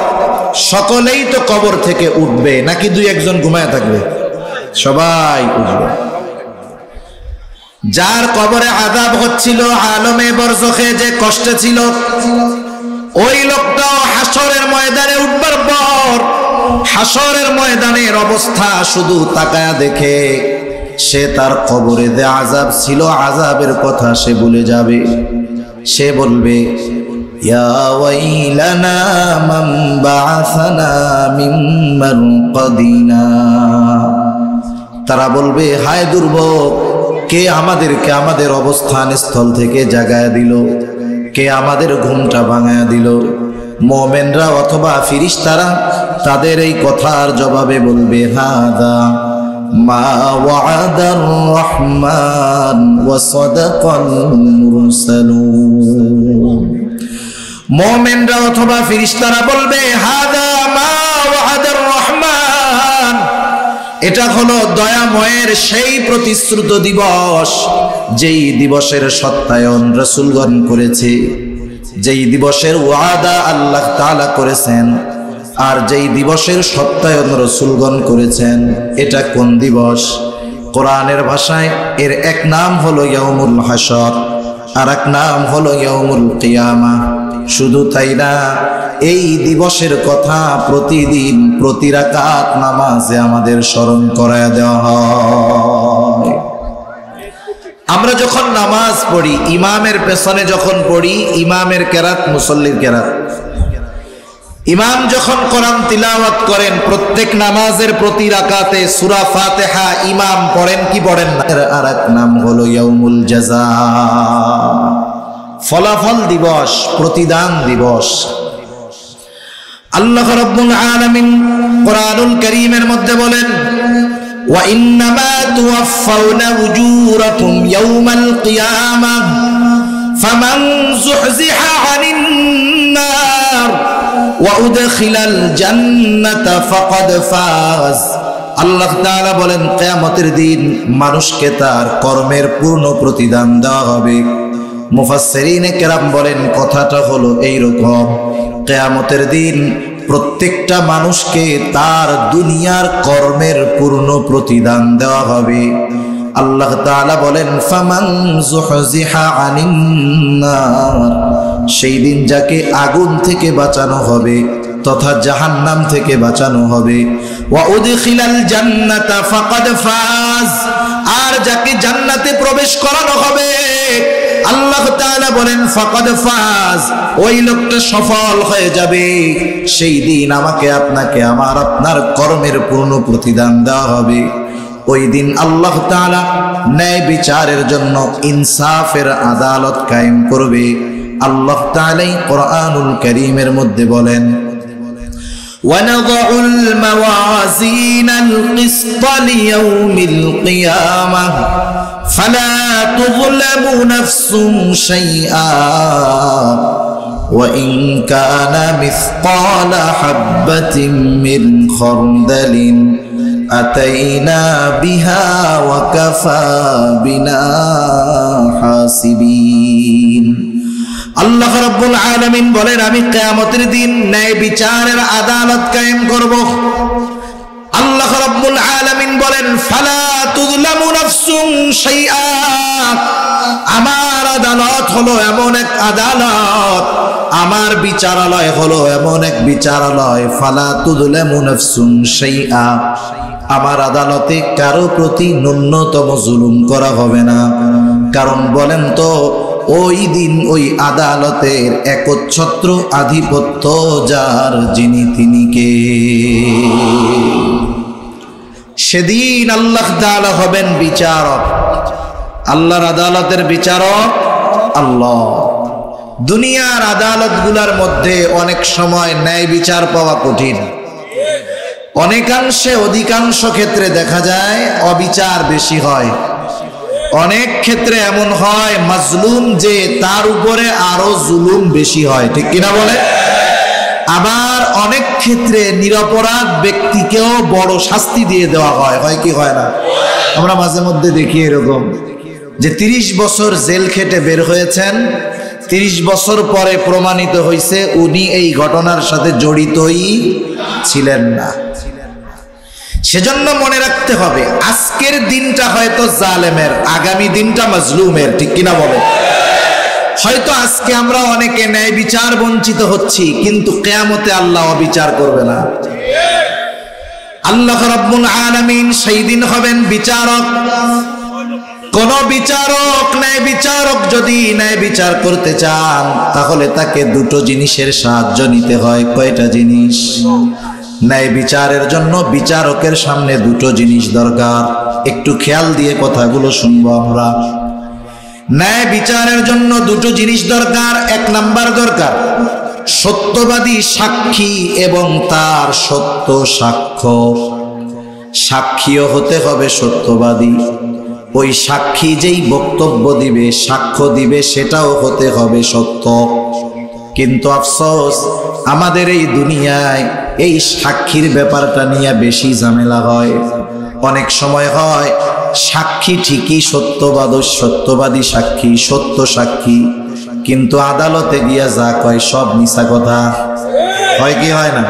সকলেই তো কবর থেকে উঠবে, নাকি দুই একজন ঘুমায় থাকবে? সবাই উঠবে। যার কবরে আযাব হচ্ছিল, আলমে বরজখে যে কষ্টে ছিল, ওই লোকটাও হাসরের ময়দানে উঠবার পর হাসরের ময়দানের অবস্থা শুধু তাকায়া দেখে সে তার কবরে যে আযাব ছিল, আযাবের কথা সে ভুলে যাবে। সে বলবে, ইয়া ওয়াইলানা মান বাআসানা মিন মারকাদিনা। তারা বলবে, হায় দুর্ভোগ, কে আমাদেরকে আমাদের অবস্থান স্থল থেকে জাগায়া দিল, কে আমাদের ঘুমটা ভাঙায়া দিল। মুমিনরা অথবা ফেরেশতারা তাদের এই কথার জবাবে বলবে, হাদা মা ওয়াদার রহমান ওয়া সাদাকাল মুরসালুন। মুমিনরা অথবা ফেরেশতারা বলবে, হাদা মা ওয়াদার রহমান, এটা হলো দয়াময়ের সেই প্রতিশ্রুত দিবস, যেই দিবসের সত্যায়ন রাসূলগণ করেছে, যেই দিবসের ওয়াদা আল্লাহ তাআলা করেছেন, আর যেই দিবসের সত্যায়ন রাসূলগণ করেছেন। এটা কোন দিবস? কোরআনের ভাষায় এর এক নাম হলো ইয়াউমুল হাসর, আর এক নাম হলো ইয়াউমুল কিয়ামা। শুধু তাই না, এই দিবসের কথা প্রতিদিন প্রতি রাকাত নামাজে আমাদের স্মরণ করায় দেওয়া হয়। আমরা যখন নামাজ পড়ি, ইমামের পেছনে যখন পড়ি, ইমামের কেরাত মুসল্লির কেরাত। ইমাম যখন কোরআন তিলাওয়াত করেন, প্রত্যেক নামাজের প্রতি রাকাতে সূরা ফাতিহা ইমাম পড়েন কি পড়েন না? এর আরেক নাম হলো ইয়াউমুল জাযা, ফলাফল দিবস, প্রতিদান দিবস। আল্লাহ রাব্বুল আলামিন কোরআনুল কারীমের মধ্যে বলেন, ওয়া ইন্নামা তুওয়াফাউনা উজুরাকুম ইয়াওমাল কিয়ামাহ ফামান যুহজিহা আনিন নার ওয়া উদখিলাল জান্নাতা ফাকাদ ফাজ। আল্লাহ তাআলা বলেন, কিয়ামতের দিন মানুষকে তার কর্মের পূর্ণ প্রতিদান দেওয়া হবে। মুফাসসিরিনে কেরাম বলেন, কথাটা হলো এইরকম, কিয়ামতের দিন প্রত্যেকটা মানুষকে তার দুনিয়ার কর্মের পূর্ণ প্রতিদান দেওয়া হবে। আল্লাহ তাআলা বলেন, ফামান যুহজিহা আনিন নার, সেই দিন যাকে আগুন থেকে বাঁচানো হবে তথা জাহান্নাম থেকে বাঁচানো হবে। ওয়া উদখিলাল জান্নাতা ফাকাদ ফাজ, আর যাকে জান্নাতে প্রবেশ করানো হবে আল্লাহ তাআলা বলেন ফাকাদ ফাজ, ওই লোকটা সফল হয়ে যাবে। সেই দিন আমাকে আপনাকে আমার আপনার কর্মের পূর্ণ প্রতিদান দেওয়া হবে। ওই দিন আল্লাহ তাআলা ন্যায় বিচারের জন্য ইনসাফের আদালত কায়েম করবে। আল্লাহ তাআলা কোরআনুল কারীমের মধ্যে বলেন, وَنَضَعُ الْمَوَازِينَ الْقِسْطَ لِيَوْمِ الْقِيَامَةِ فَلَا تُظْلَمُ نَفْسٌ شَيْئًا وَإِنْ كَانَ مِثْقَالَ حَبَّةٍ مِّنْ خَرْدَلٍ أَتَيْنَا بِهَا وَكَفَى بِنَا حَاسِبِينَ। আল্লাহ রাব্বুল আলামিন বলেন, আমি কিয়ামতের দিন ন্যায় বিচারের আদালত কায়েম করব। আল্লাহ রাব্বুল আলামিন বলেন, ফালা তুযলামু নাফসুন শাইআ, আমার আদালত হলো এমন এক আদালত, আমার বিচারালয় হলো এমন এক বিচারালয়, ফালা তুযলামু নাফসুন শাইআ, আমার আদালতে কারো প্রতি ন্যূনতম জুলুম করা হবে না। কারণ বলেন তো, ওই দিন ওই আদালতের একচ্ছত্র আধিপত্য যার, যিনি তিনি কে? সেদিন আল্লাহ তাআলা হবেন বিচারক, আল্লাহর আদালতের বিচারক আল্লাহ। দুনিয়ার আদালতগুলোর মধ্যে অনেক সময় ন্যায় বিচার পাওয়া কঠিন, অনেকাংশে অধিকাংশ ক্ষেত্রে দেখা যায় অবিচার বেশি হয়। অনেক ক্ষেত্রে এমন হয় মাজলুম যে তার উপরে আরো জুলুম বেশি হয়, ঠিক কিনা বলে? আবার অনেক ক্ষেত্রে নিরপরাধ ব্যক্তিকেও বড় শাস্তি দিয়ে দেওয়া হয়, হয় কি হয় না? আমরা মাঝে মধ্যে দেখি এরকম যে 30 বছর জেল খেটে বের হয়েছেন, 30 বছর পরে প্রমাণিত হয়েছে উনি এই ঘটনার সাথে জড়িতই ছিলেন না। সেজন্য মনে রাখতে হবে আজকের দিনটা হয়তো জালেমের, আগামী দিনটা মাজলুমের, ঠিক কিনা বলে? হয়তো আজকে আমরা অনেকে ন্যায় বিচার বঞ্চিত হচ্ছি, কিন্তু কিয়ামতে আল্লাহ অবিচার করবে না। আল্লাহ রাব্বুল আলামিন সেই দিন হবেন বিচারক। কোন বিচারক, ন্যায় বিচারক যদি ন্যায় বিচার করতে চান তাহলে তাকে দুটো জিনিসের সাহায্য নিতে হয়। কয়টা জিনিস? ন্যায় বিচারের জন্য বিচারকের সামনে দুটো জিনিস দরকার। একটু খেয়াল দিয়ে কথাগুলো শুনবো আমরা। ন্যায় বিচারের জন্য দুটো জিনিস দরকার। এক নাম্বার দরকার সত্যবাদী সাক্ষী এবং তার সত্য সাক্ষ্য। সাক্ষীও হতে হবে সত্যবাদী, ওই সাক্ষী যেই বক্তব্য দিবে, সাক্ষ্য দিবে, সেটাও হতে হবে সত্য। কিন্তু আফসোস আমাদের এই দুনিয়ায় এই সাক্ষীর ব্যাপারটা নিয়ে বেশি ঝামেলা হয়। অনেক সময় হয় সাক্ষী ঠিকই সত্যবাদী সাক্ষী, সত্য সাক্ষী, কিন্তু আদালতে গিয়া যা কয় সব মিছা কথা। হয় কি হয় না?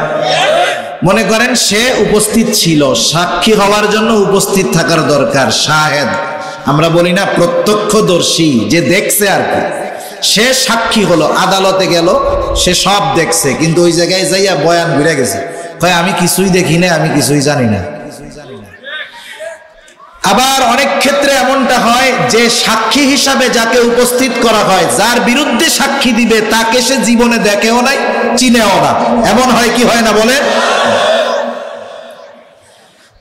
মনে করেন সে উপস্থিত ছিল, সাক্ষী হওয়ার জন্য উপস্থিত থাকার দরকার, শাহেদ আমরা বলি না, প্রত্যক্ষদর্শী, যে দেখছে আর কি, সে সাক্ষী হলো, আদালতে গেল, সে সব দেখছে, কিন্তু ওই জায়গায় যাইয়া বয়ান ঘুরে গেছে, কয় আমি কিছুই দেখি না, আমি কিছুই জানি না। আবার অনেক ক্ষেত্রে এমনটা হয় যে সাক্ষী হিসাবে যাকে উপস্থিত করা হয়, যার বিরুদ্ধে সাক্ষী দিবে তাকে সে জীবনে দেখেও নাই, চিনেও না। এমন হয় কি হয় না বলে?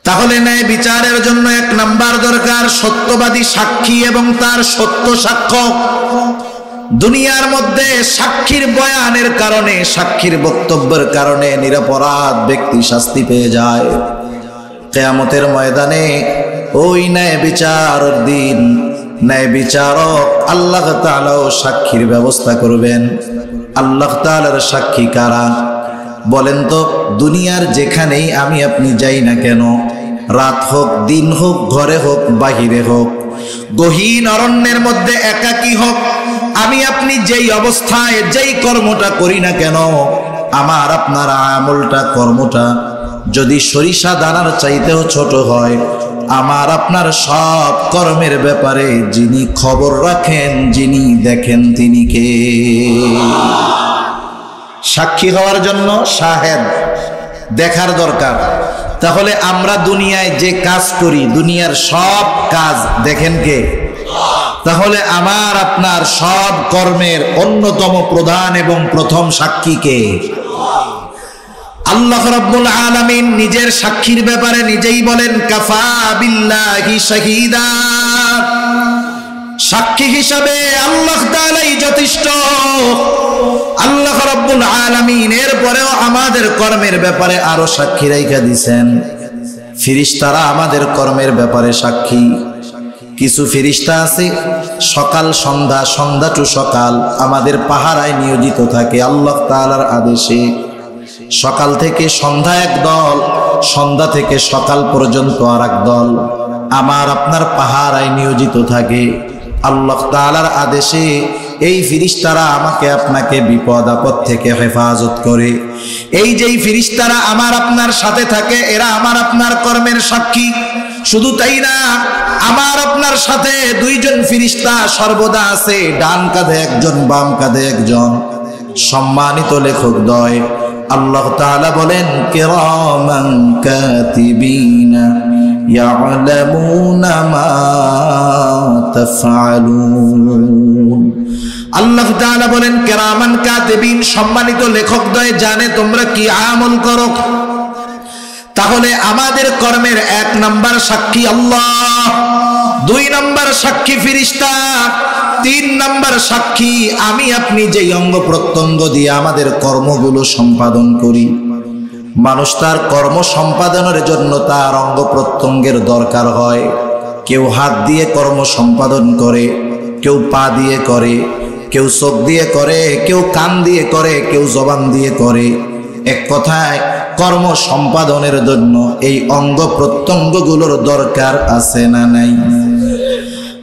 তাহলে ন্যায় বিচারের জন্য এক নাম্বার দরকার সত্যবাদী সাক্ষী এবং তার সত্য সাক্ষ্য। দুনিয়ার মধ্যে সাক্ষীর বয়ানের কারণে, সাক্ষীর বক্তব্যের কারণে নিরপরাধ ব্যক্তি শাস্তি পেয়ে যায়। কিয়ামতের ময়দানে ওই ন্যায় বিচারের দিন ন্যায় বিচারক আল্লাহ তাআলাও সাক্ষীর ব্যবস্থা করবেন। আল্লাহ তাআলার সাক্ষী কারা বলেন তো? দুনিয়ার যেখানেই আমি আপনি যাই না কেন, রাত হোক, দিন হোক, ঘরে হোক, বাহিরে হোক, গহীন অরণ্যের মধ্যে একাকী হোক, আমি আপনি যেই অবস্থায় যেই কর্মটা করি না কেন, আমার আপনার আমলটা, কর্মটা যদি সরিষা দানার চাইতেও ছোট হয়, আমার আপনার সব কর্মের ব্যাপারে যিনি খবর রাখেন, যিনি দেখেন, তিনি কে? সাক্ষী হওয়ার জন্য শাহেদ দেখার দরকার। তাহলে আমরা দুনিয়ায় যে কাজ করি, দুনিয়ার সব কাজ দেখেন কে? তাহলে আমার আপনার সব কর্মের অন্যতম প্রধান এবং প্রথম সাক্ষী কে? আল্লাহ রাব্বুল আলামিন নিজের সাক্ষীর ব্যাপারে নিজেই বলেন, কাফা বিল্লাহি শাহিদা। সাক্ষী হিসাবে আল্লাহ তাআলাই যথেষ্ট। আল্লাহ রাব্বুল আলামিন এরপরেও আমাদের কর্মের ব্যাপারে আরো সাক্ষী রাইখা দিয়েছেন। ফেরেশতারা আমাদের কর্মের ব্যাপারে সাক্ষী। কিছু ফেরেশতা আছে সকাল সন্ধ্যা, সন্ধ্যা টু সকাল আমাদের পাহারায় নিয়োজিত থাকে আল্লাহ তাআলার আদেশে। সকাল থেকে সন্ধ্যা এক দল, সন্ধ্যা থেকে সকাল পর্যন্ত আর এক দল আমার আপনার পাহারায় নিয়োজিত থাকে আল্লাহ তাআলার আদেশে। এই ফেরেশতারা আমাকে আপনাকে বিপদ আপদ থেকে হেফাজত করে। এই যেই ফেরেশতারা আমার আপনার সাথে থাকে, এরা আমার আপনার কর্মের সাক্ষী। শুধু তাই না, আমার আপনার সাথে দুইজন ফেরেশতা সর্বদা আছে, ডান কাঁধে একজন, বাম কাঁধে একজন, সম্মানিত লেখক দ্বয়। আল্লাহ তাআলা বলেন, কিরামান কাতিবিনা ইয়ালামুনা মা তাফআলুন। আল্লাহ তাআলা বলেন কিরামান কাতিবিন, সম্মানিত লেখকদ্বয় জানে তোমরা কি আমল করো। তাহলে আমাদের কর্মের এক নাম্বার সাক্ষী আল্লাহ, দুই নাম্বার সাক্ষী ফেরেশতা, তিন নাম্বার সাক্ষী আমি আপনি যেই অঙ্গ প্রত্যঙ্গ দিয়ে আমাদের কর্মগুলো সম্পাদন করি। মানুষ তার কর্ম সম্পাদনের জন্য তার অঙ্গ প্রত্যঙ্গের দরকার হয়। কেউ হাত দিয়ে কর্ম সম্পাদন করে, কেউ পা দিয়ে করে, কেউ চোখ দিয়ে করে, কেউ কান দিয়ে করে, কেউ জবান দিয়ে করে। এক কথায় কর্ম সম্পাদনের জন্য এই অঙ্গ প্রত্যঙ্গগুলোর দরকার আছে না নাই?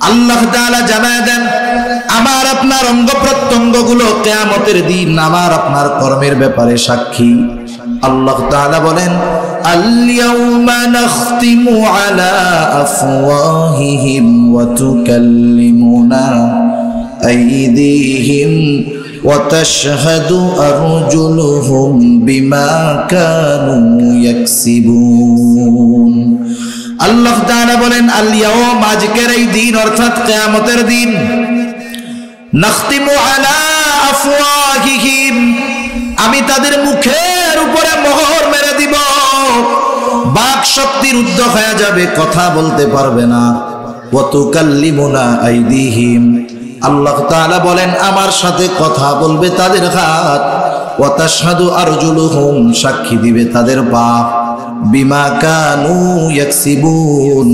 আল্লাহ তাআলা জানায় দেন, আমার আপনার অঙ্গ প্রত্যঙ্গগুলো কিয়ামতের দিন আমার আপনার কর্মের ব্যাপারে সাক্ষী। আল্লাহ তাআলা বলেন, আল-ইয়াউমা নাখতিমু আলা আফওয়াহিহিম ওয়া তুকাল্লিমুনা আইদিহিম ওয়া তাশহাদু আরজুলুহুম বিমা কানু ইয়াকসিবুন। আল্লাহ তাআলা বলেন, আল-ইয়াউম, আজকের এই দিন অর্থাৎ কিয়ামতের দিন, নাখতিমু আলা আফওয়াহিহিম, আমি তাদের মুখের উপরে মোহর মেরে দিব, বাক শক্তি রুদ্ধ হয়ে যাবে, কথা বলতে পারবে না। ওয়া তুকাল্লিমুনা আইদিহিম, আল্লাহ তাআলা বলেন আমার সাথে কথা বলবে তাদের হাত, ওয়া তাশহাদু আরজুলুহুম, সাক্ষী দিবে তাদের পা, বিমা কানু ইয়াকসিবুন,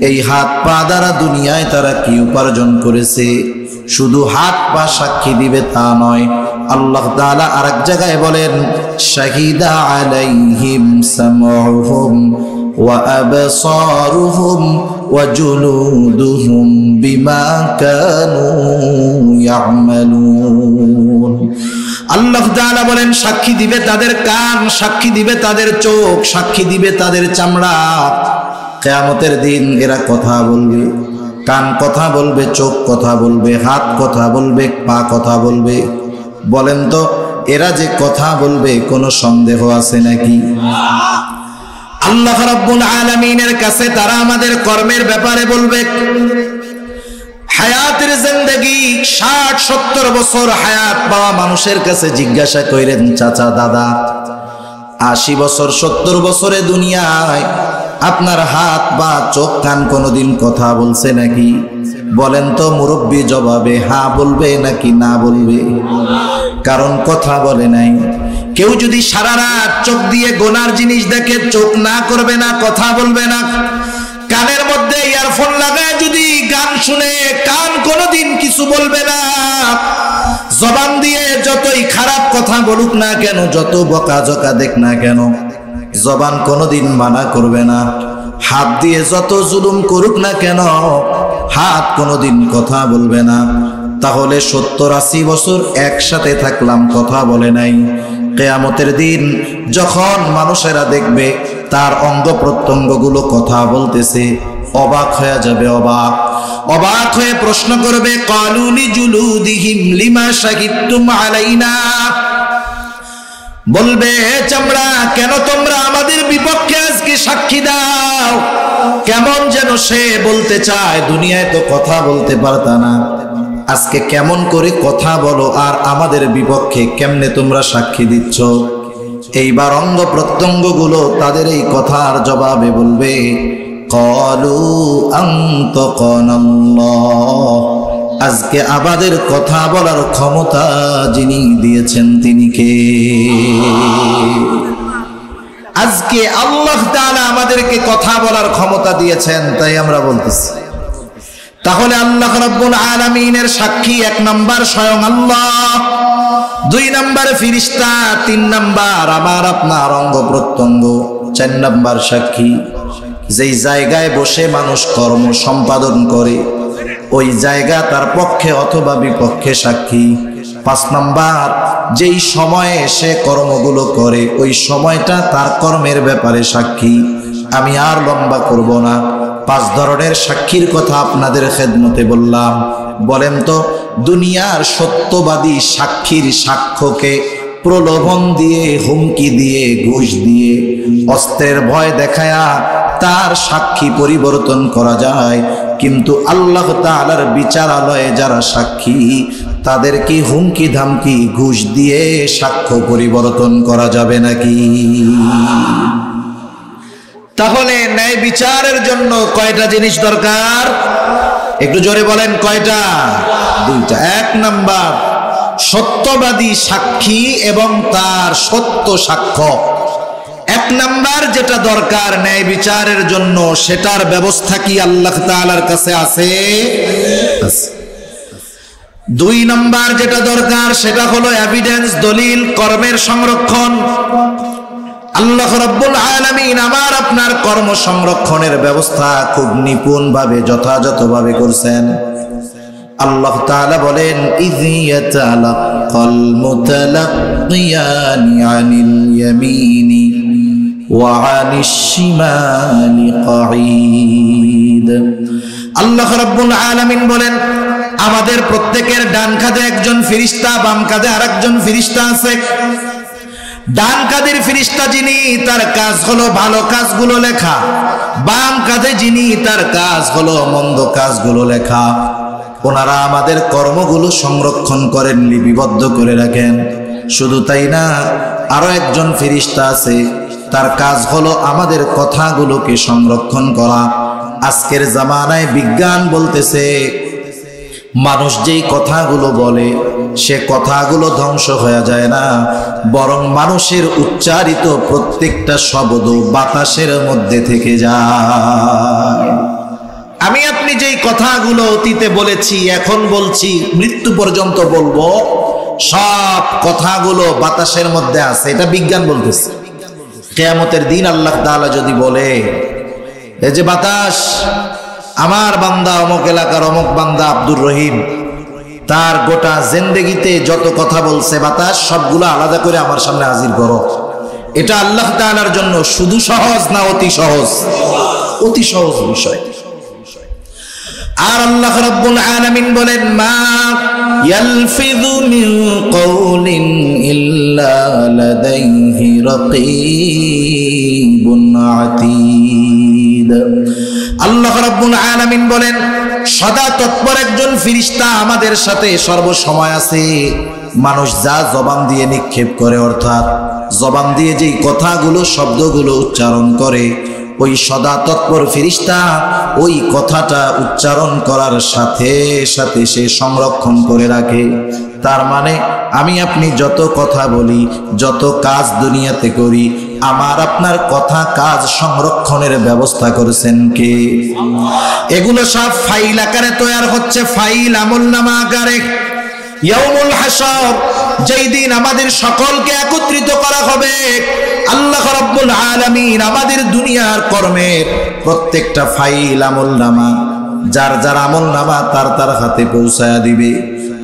এই হাত পা দ্বারা দুনিয়ায় তারা কি উপার্জন করেছে। শুধু হাত পা সাক্ষী দিবে তা নয়, আল্লাহ তাআলা আরেক জায়গায় বলেন, শাহিদা আলাইহিম সামউহুম ওয়া আবসারুহুম ওয়া জুলুদুহুম বিমা কানু ইয়ামালুন। আল্লাহ তাআলা বলেন সাক্ষী দিবে তাদের কান, সাক্ষী দিবে তাদের চোখ, সাক্ষী দিবে তাদের চামড়া। কিয়ামতের দিন এরা কথা বলবে, কান কথা বলবে, চোখ কথা বলবে, হাত কথা বলবে, পা কথা বলবে। বলেন তো এরা যে কথা বলবে কোনো সন্দেহ আছে নাকি? আল্লাহ রাব্বুল আলামিনের কাছে তারা আমাদের কর্মের ব্যাপারে বলবে। হায়াতের জিন্দেগি 60-70 বছর হায়াত পাওয়া মানুষের কাছে জিজ্ঞাসা করেন, চাচা দাদা 80 বছর 70 বছরে দুনিয়ায় আপনার হাত বা চোখ কান কোনোদিন কথা বলছে নাকি? বলেন তো মুরব্বী জবাবে হ্যাঁ বলবে নাকি না বলবে? কারণ কথা বলে নাই। কেউ যদি সারা রাত চোখ দিয়ে গোনার জিনিস দেখে চোখ না করবে না, কথা বলবে না। কানের মধ্যে ইয়ারফোন লাগায় যদি গান শুনে কান কোনোদিন কিছু বলবে না। জবান দিয়ে যতই খারাপ কথা বলুক না কেন, যত বকাঝকা দেখ না কেন, জবান কোনোদিন মানা করবে না। হাত দিয়ে যত জুলুম করুক না কেন, হাত কোনোদিন কথা বলবে না। তাহলে 70-80 বছর একসাথে থাকলাম, কথা বলে নাই। কিয়ামতের দিন যখন মানুষেরা দেখবে তার অঙ্গ প্রত্যঙ্গগুলো কথা বলতেছে, অবাক হয়ে যাবে। অবাক হয়ে প্রশ্ন করবে, ক্বালু লিজুলুদিহিম লিমা শাহিদতুম আলাইনা, বলবে চামড়া কেন তোমরা আমাদের বিপক্ষে আজকে সাক্ষী দাও? কেমন যেন সে বলতে চায়, দুনিয়ায় তো কথা বলতে পারতা না, আজকে কেমন করে কথা বলো আর আমাদের বিপক্ষে কেমনে তোমরা সাক্ষী দিচ্ছ? এইবার অঙ্গ প্রত্যঙ্গগুলো তাদের এই কথার জবাবে বলবে, ক্বালু আনতাকানাল্লাহ, আজকে আমাদের কথা বলার ক্ষমতা যিনি দিয়েছেন তিনি কে? আজকে আল্লাহ তাআলা আমাদেরকে কথা বলার ক্ষমতা দিয়েছেন, তাই আমরা বলতেছি। তাহলে আল্লাহ রাব্বুল আলামিনের সাক্ষী 1 নাম্বার স্বয়ং আল্লাহ, 2 নাম্বার ফেরেশতা, 3 নাম্বার আমার আপনার অঙ্গ প্রত্যঙ্গ, 4 নাম্বার সাক্ষী যেই জায়গায় বসে মানুষ কর্ম সম্পাদন করে ওই জায়গা তার পক্ষে অথবা বিপক্ষে সাক্ষী। 5 নাম্বার যেই সময়ে সে কর্মগুলো করে ওই সময়টা তার কর্মের ব্যাপারে সাক্ষী। আমি আর লম্বা করব না, 5 ধরনের সাক্ষীর কথা আপনাদের খেদমতে বললাম। বলেন তো দুনিয়ার সত্যবাদী সাক্ষীর সাক্ষ্যকে প্রলোভন দিয়ে, হুমকি দিয়ে, ঘুষ দিয়ে, অস্ত্রের ভয় দেখায়া তার সাক্ষী পরিবর্তন করা যায়, কিন্তু আল্লাহ তাআলার বিচারালয়ে যারা সাক্ষী তাদের কি হুমকি ধামকি ঘুষ দিয়ে সাক্ষ্য পরিবর্তন করা যাবে নাকি? তাহলে ন্যায় বিচারের জন্য কয়টা জিনিস দরকার? একটু জোরে বলেন কয়টা? 2টা। 1 নাম্বার সত্যবাদী সাক্ষী এবং তার সত্য সাক্ষ্য। 1 নাম্বার যেটা দরকার ন্যায় বিচারের জন্য, সেটার ব্যবস্থা কি আল্লাহ তাআলার কাছে আছে? দুই নাম্বার যেটা দরকার সেটা হলো এভিডেন্স, দলিল, কর্মের সংরক্ষণ। আল্লাহ রাব্বুল আলামিন আমার আপনার কর্ম সংরক্ষণের ব্যবস্থা খুব নিপুণভাবে যথাযথভাবে করছেন। আল্লাহ তাআলা বলেন, ইয ইয়াতালাক্কাল মুতালাক্কিয়ানি আনিল ইয়ামিনি ওয়া আনিশ শিমালি কাঈদ। আল্লাহ রাব্বুল আলামিন বলেন, আমাদের প্রত্যেকের ডান কাঁধে একজন ফেরেশতা, বাম কাঁধে আরেকজন ফেরেশতা আছে। ডান কাঁধের ফেরেশতা যিনি, তার কাজ হলো ভালো কাজগুলো লেখা, বাম কাঁধে যিনি, তার কাজ হলো মন্দ কাজগুলো লেখা। ওনারা আমাদের কর্মগুলো সংরক্ষণ করেন, লিপিবদ্ধ করে রাখেন। শুধু তাই না, আরো একজন ফেরেশতা আছে, তার কাজ হলো আমাদের কথাগুলোকে সংরক্ষণ করা। আজকের জামানায় বিজ্ঞান বলতেছে, মানুষ যেই কথাগুলো বলে সে কথাগুলো ধ্বংস হয়ে যায় না, বরং মানুষের উচ্চারিত প্রত্যেকটা শব্দ বাতাসের মধ্যে থেকে যায়। আমি আপনি যেই কথাগুলো অতীতে বলেছি, এখন বলছি, মৃত্যু পর্যন্ত বলবো, সব কথাগুলো বাতাসের মধ্যে আছে। এটা বিজ্ঞান বলতেছে। কিয়ামতের দিন আল্লাহ তাআলা যদি বলে, এই যে বাতাস, আমার বান্দা অমুক এলাকার অমুক বান্দা আব্দুর রহিম, তার গোটা জিন্দেগিতে যত কথা বলছে বাতাস, সবগুলো আলাদা করে আমার সামনে হাজির করো। এটা আল্লাহ তাআলার জন্য শুধু সহজ না অতি সহজ? অতি সহজ বিষয়। আর আল্লাহ রাব্বুল আলামিন বলেন, মা ইয়ালফিযু মিন কওলিন ইল্লা লাদাইহি রাকীবুন আতীদ। আল্লাহ রাব্বুল আলামিন বলেন, সদা তৎপর একজন ফেরেশতা আমাদের সাথে সর্বসময় আছে। মানুষ যা জবান দিয়ে নিক্ষেপ করে, অর্থাৎ জবান দিয়ে যেই কথাগুলো শব্দগুলো উচ্চারণ করে, ওই সদা তৎপর ফেরেশতা ওই কথাটা উচ্চারণ করার সাথে সাথে সে সংরক্ষণ করে রাখে। তার মানে আমি আপনি যত কথা বলি, যত কাজ দুনিয়াতে করি, আমার আপনার কথা কাজ সংরক্ষণের ব্যবস্থা করেছেন কে? এগুলো সব ফাইল আকারে তৈরি হচ্ছে, ফাইল আমলনামা আকারে। ইয়াউমুল হাসর, যেই দিন আমাদের সকলকে একত্রিত করা হবে, আল্লাহ রাব্বুল আলামিন আমাদের দুনিয়ার কর্মের প্রত্যেকটা ফাইল আমলনামা, যার যার আমলনামা তার তার হাতে পৌঁছায়া দিবে।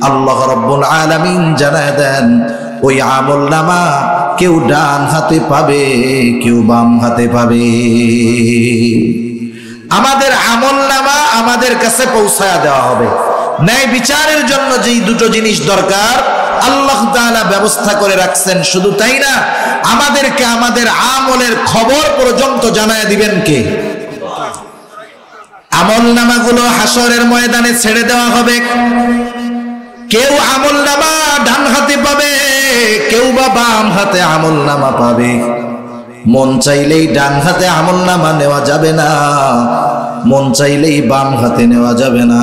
আল্লাহ রাব্বুল আলামিন জানায় দেন, ওই আমলনামা কেউ ডান হাতে পাবে, কেউ বাম হাতে পাবে। আমাদের আমলনামা আমাদের কাছে পৌঁছায়া দেওয়া হবে। ন্যায় বিচারের জন্য যেই দুটো জিনিস দরকার আল্লাহ তাআলা ব্যবস্থা করে রাখছেন। শুধু তাই না, আমাদেরকে আমাদের আমলের খবর পর্যন্ত জানায় দিবেন কে? আমলনামাগুলো হাসরের ময়দানে ছেড়ে দেওয়া হবে। কেউ আমলনামা ডান হাতে পাবে, কেউ বা বাম হাতে আমলনামা পাবে। মন চাইলেই ডান হাতে আমলনামা নেওয়া যাবে না, মন চাইলেই বাম হাতে নেওয়া যাবে না।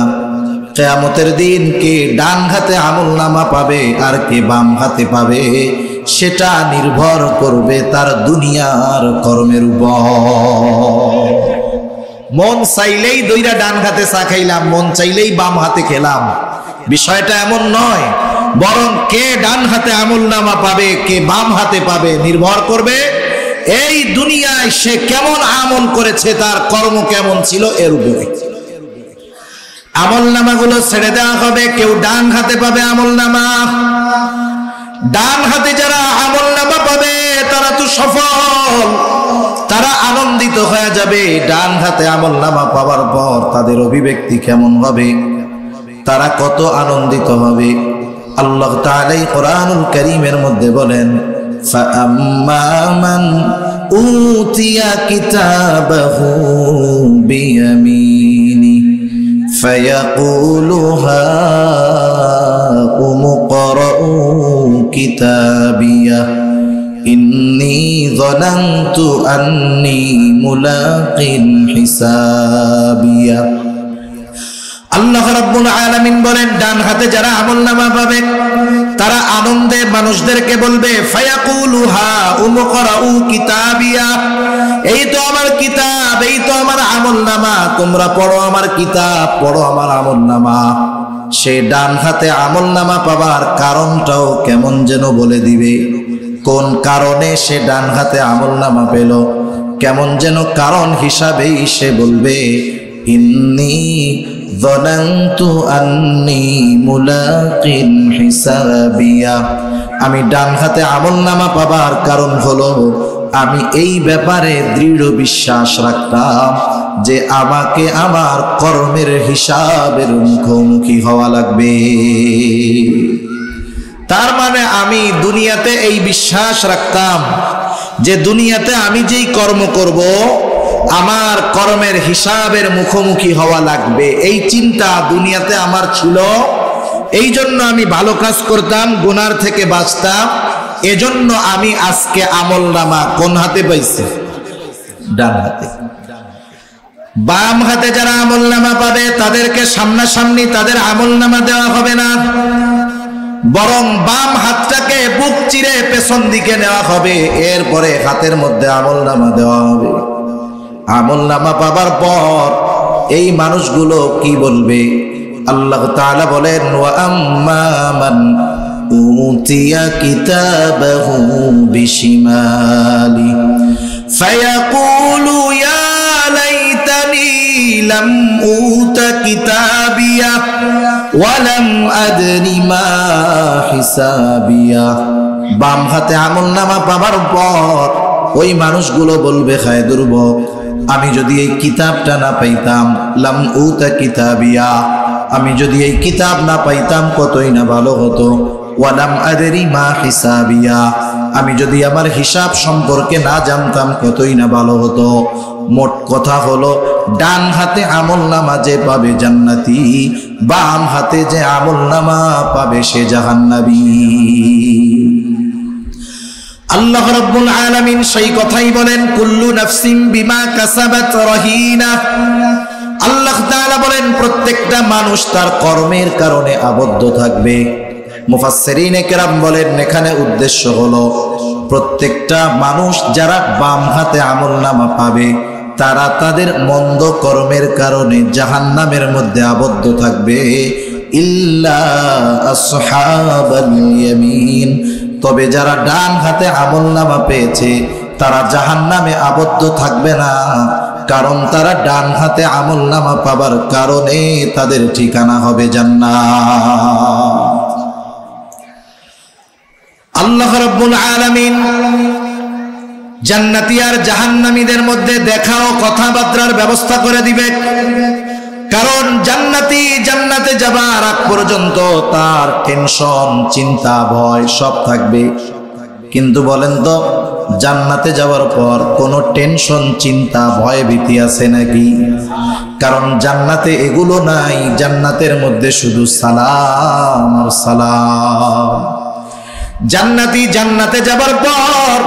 কিয়ামতের দিন কে ডান হাতে আমলনামা পাবে আর কে বাম হাতে পাবে, সেটা নির্ভর করবে তার দুনিয়ার কর্মের উপর। মন চাইলেই দইরা ডান হাতে চা খাইলাম, মন চাইলেই বাম হাতে খেলাম, বিষয়টা এমন নয়। বরং কে ডান হাতে আমলনামা পাবে, কে বাম হাতে পাবে, নির্ভর করবে এই দুনিয়ায় সে কেমন আমল করেছে, তার কর্ম কেমন ছিল এর উপরে। আমলনামাগুলো ছেড়ে দেওয়া হবে, কেউ ডান হাতে পাবে আমলনামা। ডান হাতে যারা আমলনামা পাবে তারা তো সফল, তারা আনন্দিত হয়ে যাবে। ডান হাতে আমলনামা পাওয়ার পর তাদের অভিব্যক্তি কেমন হবে, তারা কত আনন্দিত হবে। আল্লাহ তাআলা কোরআনুল কারীমের মধ্যে বলেন, ফাআম্মা মান উতিয়া কিতাবাহু বিয়ামিনি ফায়াকুলু হাউম ইকরাউ কিতাবিয়া ইন্নী যানানতু আন্নী মুলাকিন হিসাবিয়া। আল্লাহ রাব্বুল আলামিন বলেন, ডান হাতে যারা আমলনামা পাবে তারা আনন্দে মানুষদেরকে বলবে, ফায়াকুলু হাউম ইকরাউ কিতাবিয়া, এই তো আমার কিতাব, এই তো আমার আমলনামা, তোমরা পড়ো আমার কিতাব, পড়ো আমার আমলনামা। সে ডান হাতে আমলনামা পাবার কারণটাও কেমন যেন বলে দিবে। কোন কারণে সে ডান হাতে আমলনামা পেল, কেমন যেন কারণ হিসাবেই সে বলবে, ইন্নী যনানতু আন্নী মুলাকিন হিসাবিয়া। আমি ডান হাতে আমলনামা পাবার কারণ হলো আমি এই ব্যাপারে দৃঢ় বিশ্বাস রাখতাম যে আমাকে আমার কর্মের হিসাবের মুখোমুখি হওয়া লাগবে। তার মানে আমি দুনিয়াতে এই বিশ্বাস রাখতাম যে দুনিয়াতে আমি যেই কর্ম করব আমার কর্মের হিসাবের মুখোমুখি হওয়া লাগবে, এই চিন্তা দুনিয়াতে আমার ছিল। এই জন্য আমি ভালো কাজ করতাম, গুনার থেকে বাঁচতাম। এজন্য আমি আজকে আমলনামা কোন হাতে পাইছি? ডান হাতে। বাম হাতে যারা আমলনামা পাবে তাদেরকে সামনাসামনি তাদের আমলনামা দেওয়া হবে না, বরং বাম হাতটাকে বুক চিরে পেছন দিকে নেওয়া হবে, এরপরে হাতের মধ্যে আমলনামা দেওয়া হবে। আমলনামা পাবার পর এই মানুষগুলো কি বলবে? আল্লাহ তাআলা বলেন, ওয়া আম্মা মান উতিয়া কিতাবাহু বিশিমালি ফায়াকুলু ইয়া লাইতানি লাম উতা কিতাবিয়া ওয়া লাম আদরি মা হিসাবিয়া। বাম হাতে আমলনামা পাবার পর ওই মানুষগুলো বলবে, হায় দুর্ভোগ, আমি যদি এই কিতাবটা না পাইতাম, লাম উতা কিতাবিয়া, আমি যদি এই কিতাব না পাইতাম কতই না ভালো হতো। ওয়ালাম আদরি মা হিসাবিয়া, আমি যদি আমার হিসাব সম্পর্কে না জানতাম কতই না ভালো হতো। মোট কথা হলো, ডান হাতে আমলনামা যে পাবে জান্নাতি, বাম হাতে যে আমলনামা পাবে সে জাহান্নামী। আল্লাহ রাব্বুল আলামিন সেই কথাই বলেন, কুল্লু নাফসিন বিমা কাসাবাত রহিনা। আল্লাহ তাআলা বলেন প্রত্যেকটা মানুষ তার কর্মের কারণে আবদ্ধ থাকবে। মুফাসসিরিনে কেরাম বলেন এখানে উদ্দেশ্য হলো প্রত্যেকটা মানুষ যারা বাম হাতে আমলনামা পাবে তারা তাদের মন্দ কর্মের কারণে জাহান্নামের মধ্যে আবদ্ধ থাকবে, ইল্লা আসহাবাল ইয়ামিন। তবে যারা ডান হাতে আমলনামা পেয়েছে তারা জাহান্নামে আবদ্ধ থাকবে না, কারণ তারা ডান হাতে আমলনামা পাবার কারণে তাদের ঠিকানা হবে জান্নাত। আল্লাহ রাব্বুল আলামিন জান্নাতি আর জাহান্নামীদের মধ্যে দেখা ও কথাবার্তার ব্যবস্থা করে দিবে, কারণ জান্নাতি জান্নাতে যাবার আগ পর্যন্ত তার টেনশন, চিন্তা, ভয় সব থাকবে। কিন্তু বলেন তো, জান্নাতে যাওয়ার পর কোনো টেনশন, চিন্তা, ভয়, ভীতি আছে নাকি? কারণ জান্নাতে এগুলো নাই। জান্নাতের মধ্যে শুধু সালাম আর সালাম। জান্নাতি জান্নাতে যাবার পর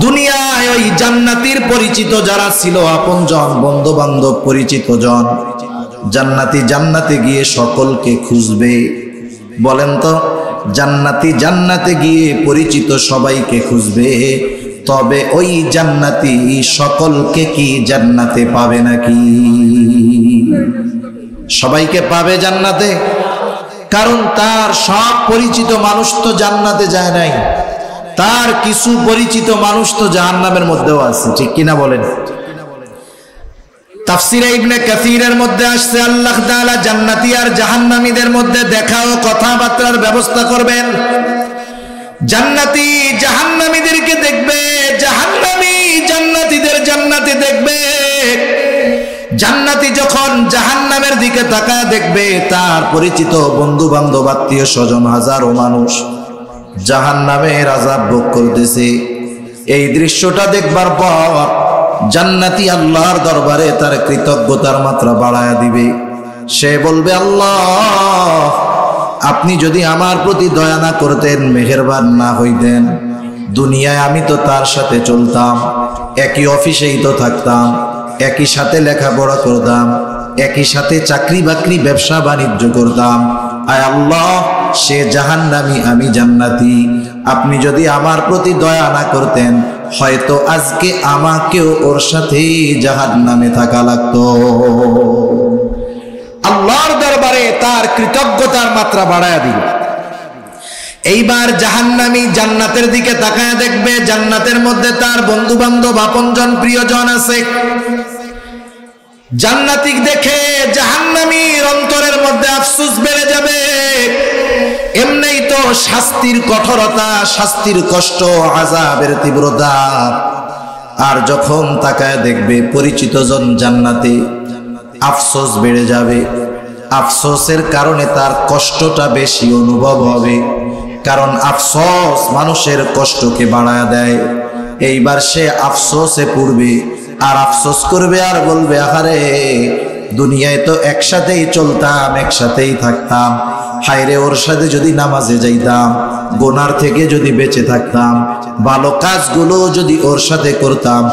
দুনিয়ায় ওই জান্নাতির পরিচিত যারা ছিল, আপনজন, বন্ধু বান্ধব, পরিচিত জন, জান্নাতি জান্নাতে গিয়ে সকলকে খুঁজবে। বলেন তো, জান্নাতি জান্নাতে গিয়ে পরিচিত সবাইকে খুঁজবে, তবে ওই জান্নাতি সকলকে কি জান্নাতে পাবে নাকি? সবাইকে পাবে জান্নাতে? কারণ তার সব পরিচিত মানুষ তো জান্নাতে যায় নাই, তার কিছু পরিচিত মানুষ তো জাহান্নামের মধ্যেও আছে, ঠিক কিনা বলেন? তাফসীরে ইবনে কাসীরের মধ্যে আসছে আল্লাহ তাআলা জান্নাতি আর জাহান্নামীদের মধ্যে দেখা ও কথাবার্তার ব্যবস্থা করবেন। জান্নাতি জাহান্নামীদেরকে দেখবে, জাহান্নামী জান্নাতীদের জান্নাতে দেখবে। জান্নাতি যখন জাহান্নামের দিকে তাকায় দেখবে তার পরিচিত বন্ধু বান্ধব, আত্মীয় স্বজন, হাজারো মানুষ জাহান্নামের আযাব ভোগ করতেছে। এই দৃশ্যটা দেখবার পর জান্নাতি আল্লাহর দরবারে তার কৃতজ্ঞতার মাত্রা বাড়ায়া দিবে। সে বলবে, আল্লাহ, আপনি যদি আমার প্রতি দয়া না করতেন, মেহেরবান না হইতেন, দুনিয়ায় আমি তো তার সাথে চলতাম, একই অফিসেই তো থাকতাম, একই সাথে লেখাপড়া করতাম, একই সাথে চাকরি বাকরি, ব্যবসা বাণিজ্য করতাম। আয় আল্লাহ, সে জাহান্নামী, আমি জান্নাতি। আপনি যদি আমার প্রতি দয়া না করতেন, হয়তো আজকে আমাকেও ওর সাথে জাহান্নামে থাকা লাগতো। আল্লাহর দরবারে তার কৃতজ্ঞতার মাত্রা বাড়ায়া দিবে। এইবার জাহান্নামী জান্নাতের দিকে তাকায় দেখবে জান্নাতের মধ্যে তার বন্ধু বান্ধব আপনজন প্রিয়জন আছে। জান্নাতিক দেখে জাহান্নামীর অন্তরের মধ্যে আফসোস বেড়ে যাবে। এমনিই তো শাস্তির কঠোরতা, শাস্তির কষ্ট, আযাবের তীব্রতা, আর যখন তাকায় দেখবে পরিচিত জন জান্নাতে, আফসোস বেড়ে যাবে। আফসোসের কারণে তার কষ্টটা বেশি অনুভব হবে, কারণ আফসোস মানুষের কষ্টকে বাড়ায় দেয়। এইবার সে আফসোসে পড়বে আর আফসোস করবে আর বলবে, আহারে দুনিয়ায় তো একসাথেই চলতাম, একসাথেই থাকতাম, হায়রে ওর সাথে যদি নামাজে যাইতাম, গুনার থেকে যদি বেঁচে থাকতাম, ভালো কাজগুলো যদি ওর সাথে করতাম,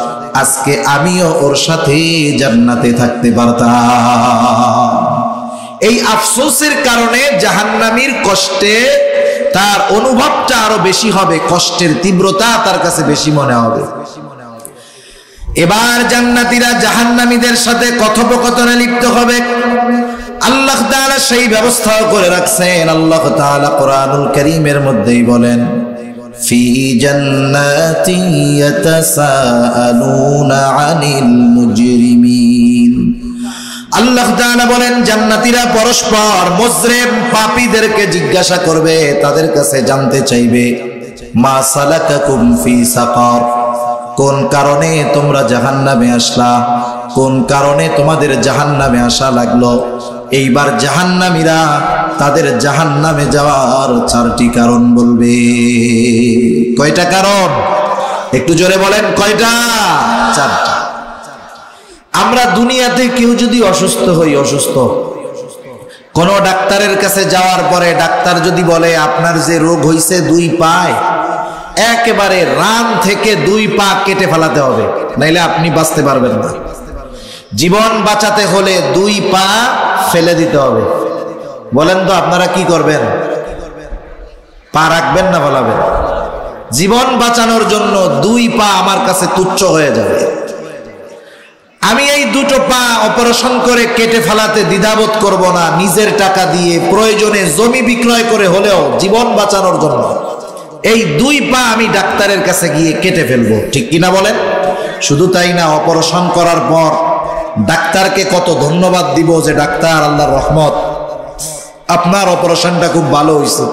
আজকে আমিও ওর সাথে জান্নাতে থাকতে পারতাম। এই আফসোসের কারণে জাহান্নামীর কষ্টে তার অনুভবটা আরো বেশি হবে, কষ্টের তীব্রতা তার কাছে বেশি মনে হবে। এবার জান্নাতীরা জাহান্নামীদের সাথে কথোপকথনে লিপ্ত হবে। আল্লাহ তাআলা সেই ব্যবস্থাও করে রাখছেন। আল্লাহ তাআলা কোরআনুল কারীমের মধ্যেই বলেন, ফি জান্নাতিন ইয়াতাসাআলুনা আনিল মুজরিমিন। আল্লাহ তাআলা বলেন জান্নাতীরা পরস্পর মুজরিম পাপীদেরকে জিজ্ঞাসা করবে, তাদের কাছে জানতে চাইবে, মা সালাকাকুম ফি সাকার, কোন কারণে তোমরা জাহান্নামে আসলা, কোন কারণে তোমাদের জাহান্নামে আসা লাগলো। এইবার জাহান্নামীরা তাদের জাহান্নামে যাওয়ার 4টি কারণ বলবে। কয়টা কারণ? একটু জোরে বলেন, কয়টা? 4টা। আমরা দুনিয়াতে কেউ যদি অসুস্থ হই, অসুস্থ, কোন ডাক্তারের কাছে যাওয়ার পরে ডাক্তার যদি বলে আপনার যে রোগ হইছে 2 পায়, একেবারে রান থেকে 2 পা কেটে ফেলাতে হবে, নাইলে আপনি বাঁচতে পারবেন না। জীবন বাঁচাতে হলে 2 পা ফেলে দিতে হবে। বলেন তো আপনারা কি করবেন? পা রাখবেন না ফেলাবেন? জীবন বাঁচানোর জন্য 2 পা আমার কাছে তুচ্ছ হয়ে যাবে। আমি এই 2টো পা অপারেশন করে কেটে ফেলাতে দ্বিধাবোধ করব না। নিজের টাকা দিয়ে প্রয়োজনে জমি বিক্রয় করে হলেও জীবন বাঁচানোর জন্য এই 2 পা আমি ডাক্তারের কাছে গিয়ে কেটে ফেলবো, ঠিক কিনা বলেন? শুধু তাই না, অপারেশন করার পর ডাক্তারকে কত ধন্যবাদ দিব যে ডাক্তার, আল্লাহর রহমত, আপনার অপারেশনটা খুব ভালো হয়েছে।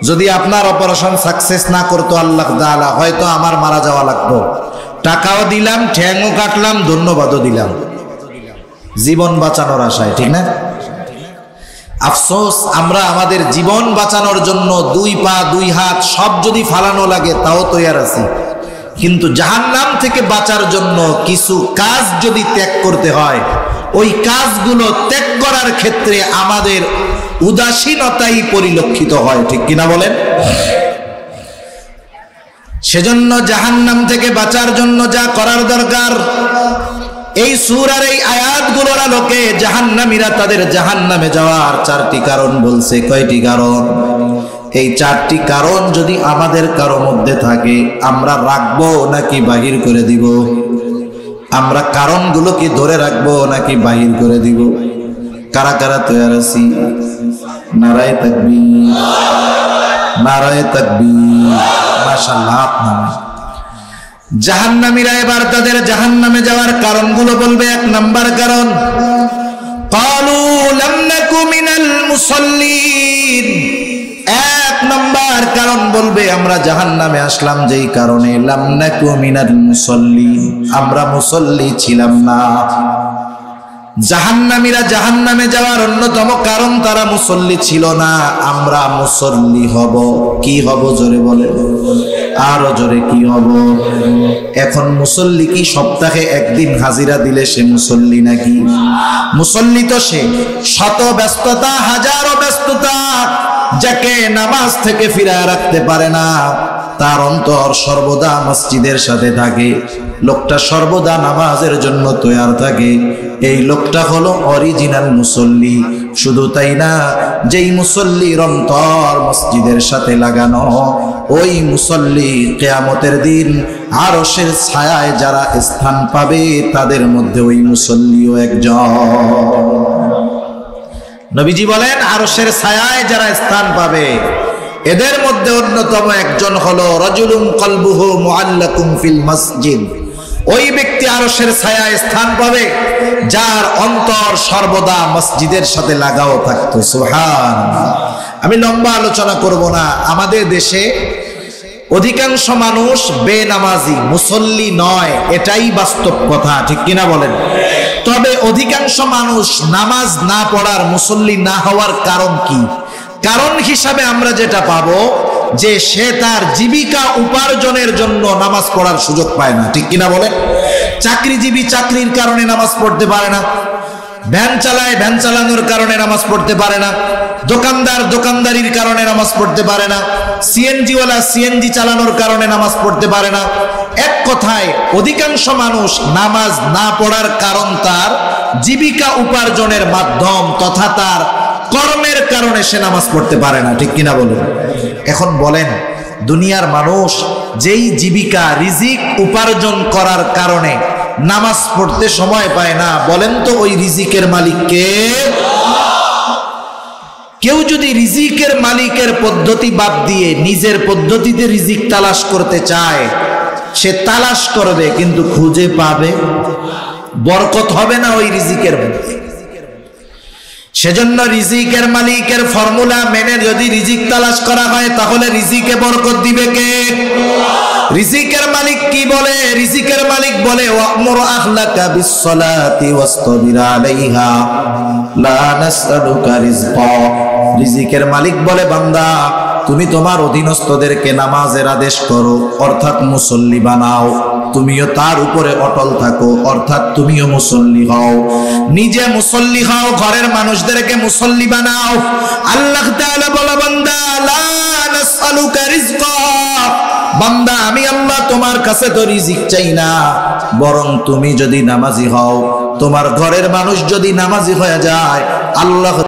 যদি আপনার অপারেশন সাকসেস না করতো আল্লাহ তাআলা, হয়তো আমার মারা যাওয়া লাগতো। টাকাও দিলাম, ঠ্যাংও কাটলাম, ধন্যবাদও দিলাম, জীবন বাঁচানোর আশায়, ঠিক না? আফসোস, আমরা আমাদের জীবন বাঁচানোর জন্য 2 পা 2 হাত সব যদি ফালানো লাগে তাও তৈয়ার আছি, কিন্তু জাহান্নাম থেকে বাঁচার জন্য কিছু কাজ যদি ত্যাগ করতে হয়, ওই কাজগুলো ত্যাগ করার ক্ষেত্রে আমাদের উদাসীনতাই পরিলক্ষিত হয়, ঠিক কিনা বলেন? সেজন্য জাহান্নাম থেকে বাঁচার জন্য যা করার দরকার, এই সূরার এই আয়াতগুলোর আলোকে জাহান্নামীরা তাদের জাহান্নামে যাওয়ার 4টি কারণ বলছে। কয়টি কারণ? এই 4টি কারণ যদি আমাদের কারো মধ্যে থাকে, আমরা রাখবো নাকি বাহির করে দিব? আমরা কারণগুলো কি ধরে রাখবো নাকি বাহির করে দিব? কারা কারা তৈয়ার আছি? নারায়ে তাকবীর, নারায়ে তাকবীর, মাশাআল্লাহ। জাহান্নামীরা এবার তাদের জাহান্নামে যাওয়ার কারণগুলো বলবে। 1 নাম্বার কারণ, ক্বালু লাম নাকু মিনাল মুসাল্লিন। 1 নাম্বার কারণ বলবে, আমরা জাহান্নামে আসলাম যেই কারণে, লাম নাকু মিনাল মুসাল্লিন, আমরা মুসল্লি ছিলাম না। জাহান্নামীরা জাহান্নামে যাওয়ার অন্যতম কারণ তারা মুসল্লি ছিল না। আমরা মুসল্লি হব। কি হব? জোরে বলেন, আরো জোরে, কি হব? এখন মুসল্লি কি সপ্তাহে 1 দিন হাজিরা দিলে সে মুসল্লি নাকি? মুসল্লি তো সে শত ব্যস্ততা, হাজারো ব্যস্ততা, যাকে নামাজ থেকে ফিরায় রাখতে পারে না, তার অন্তর সর্বদা মসজিদের সাথে থাকে, লোকটা সর্বদা নামাজের জন্য তৈয়ার থাকে, এই লোকটা হলো অরিজিনাল মুসল্লি। শুধু তাই না, যেই মুসল্লির অন্তর মসজিদের সাথে লাগানো, ওই মুসল্লি কিয়ামতের দিন আরশের ছায়ায় যারা স্থান পাবে, তাদের মধ্যে ওই মুসল্লিও একজন। নবীজি বলেন আরশের ছায়ায় যারা স্থান পাবে এদের মধ্যে অন্যতম একজন হলো রাজুলুন কলবুহু মুআল্লাকুম ফিল মসজিদ। ওই ব্যক্তি আরশের ছায়ায় স্থান পাবে যার অন্তর সর্বদা মসজিদের সাথে লাগাও থাকতো। সুবহানাল্লাহ। আমি লম্বা আলোচনা করব না। আমাদের দেশে অধিকাংশ মানুষ বেনামাজি, মুসল্লি নয়, এটাই বাস্তব কথা, ঠিক কিনা বলেন? তবে অধিকাংশ মানুষ নামাজ না পড়ার, মুসল্লি না হওয়ার কারণ কি? কারণ হিসাবে আমরা যেটা পাবো যে সে তার জীবিকা উপার্জনের জন্য নামাজ পড়ার সুযোগ পায় না, ঠিক কিনা বলেন? চাকরিজীবী চাকরির কারণে নামাজ পড়তে পারে না, ভ্যান চালায় ভ্যান চালানোর কারণে নামাজ পড়তে পারে না, দোকানদার দোকানদারির কারণে নামাজ পড়তে পারে না, সিএনজিওয়ালা সিএনজি চালানোর কারণে নামাজ পড়তে পারে না। এক কথায় অধিকাংশ মানুষ নামাজ না পড়ার কারণ তার জীবিকা উপার্জনের মাধ্যম তথা তার কর্মের কারণে সে নামাজ পড়তে পারে না, ঠিক কিনা বলুন? এখন বলেন, দুনিয়ার মানুষ যেই জীবিকা রিজিক উপার্জন করার কারণে নামাজ পড়তে সময় পায় না, বলেন তো ওই রিজিকের মালিক কে? কেউ যদি রিজিকের মালিকের পদ্ধতি বাদ দিয়ে নিজের পদ্ধতিতে রিজিক তালাশ করতে চায়, সে তালাশ করবে কিন্তু খুঁজে পাবে, বরকত হবে না ওই রিজিকের মধ্যে। সেজন্য রিজিকের মালিকের ফর্মুলা মেনে যদি রিজিক তালাশ করা হয় তাহলে রিজিকে বরকত দিবে কে? রিজিকের মালিক কি বলে? রিজিকের মালিক বলে ওয়া'মুর আহলাকা বিস-সালাতি ওয়াসতাবির আলাইহা লা নাসআলুকা রিজকা। রিজিকের মালিক বলে, বান্দা তুমি তোমার অধীনস্থদেরকে নামাজের আদেশ করো, অর্থাৎ মুসল্লি বানাও, তুমিও তার উপরে অটল থাকো, অর্থাৎ তুমিও মুসল্লি হও। নিজে মুসল্লি হও, ঘরের মানুষদেরকে মুসল্লি বানাও। আল্লাহ তাআলা বলে, বান্দা লা নাসআলুকা রিজকা, বান্দা আমি আল্লাহ তোমার কাছে তো রিজিক চাই না, বরং তুমি যদি নামাজি হও, তোমার ঘরের মানুষ যদি নামাজি হয়ে যায়, আল্লাহ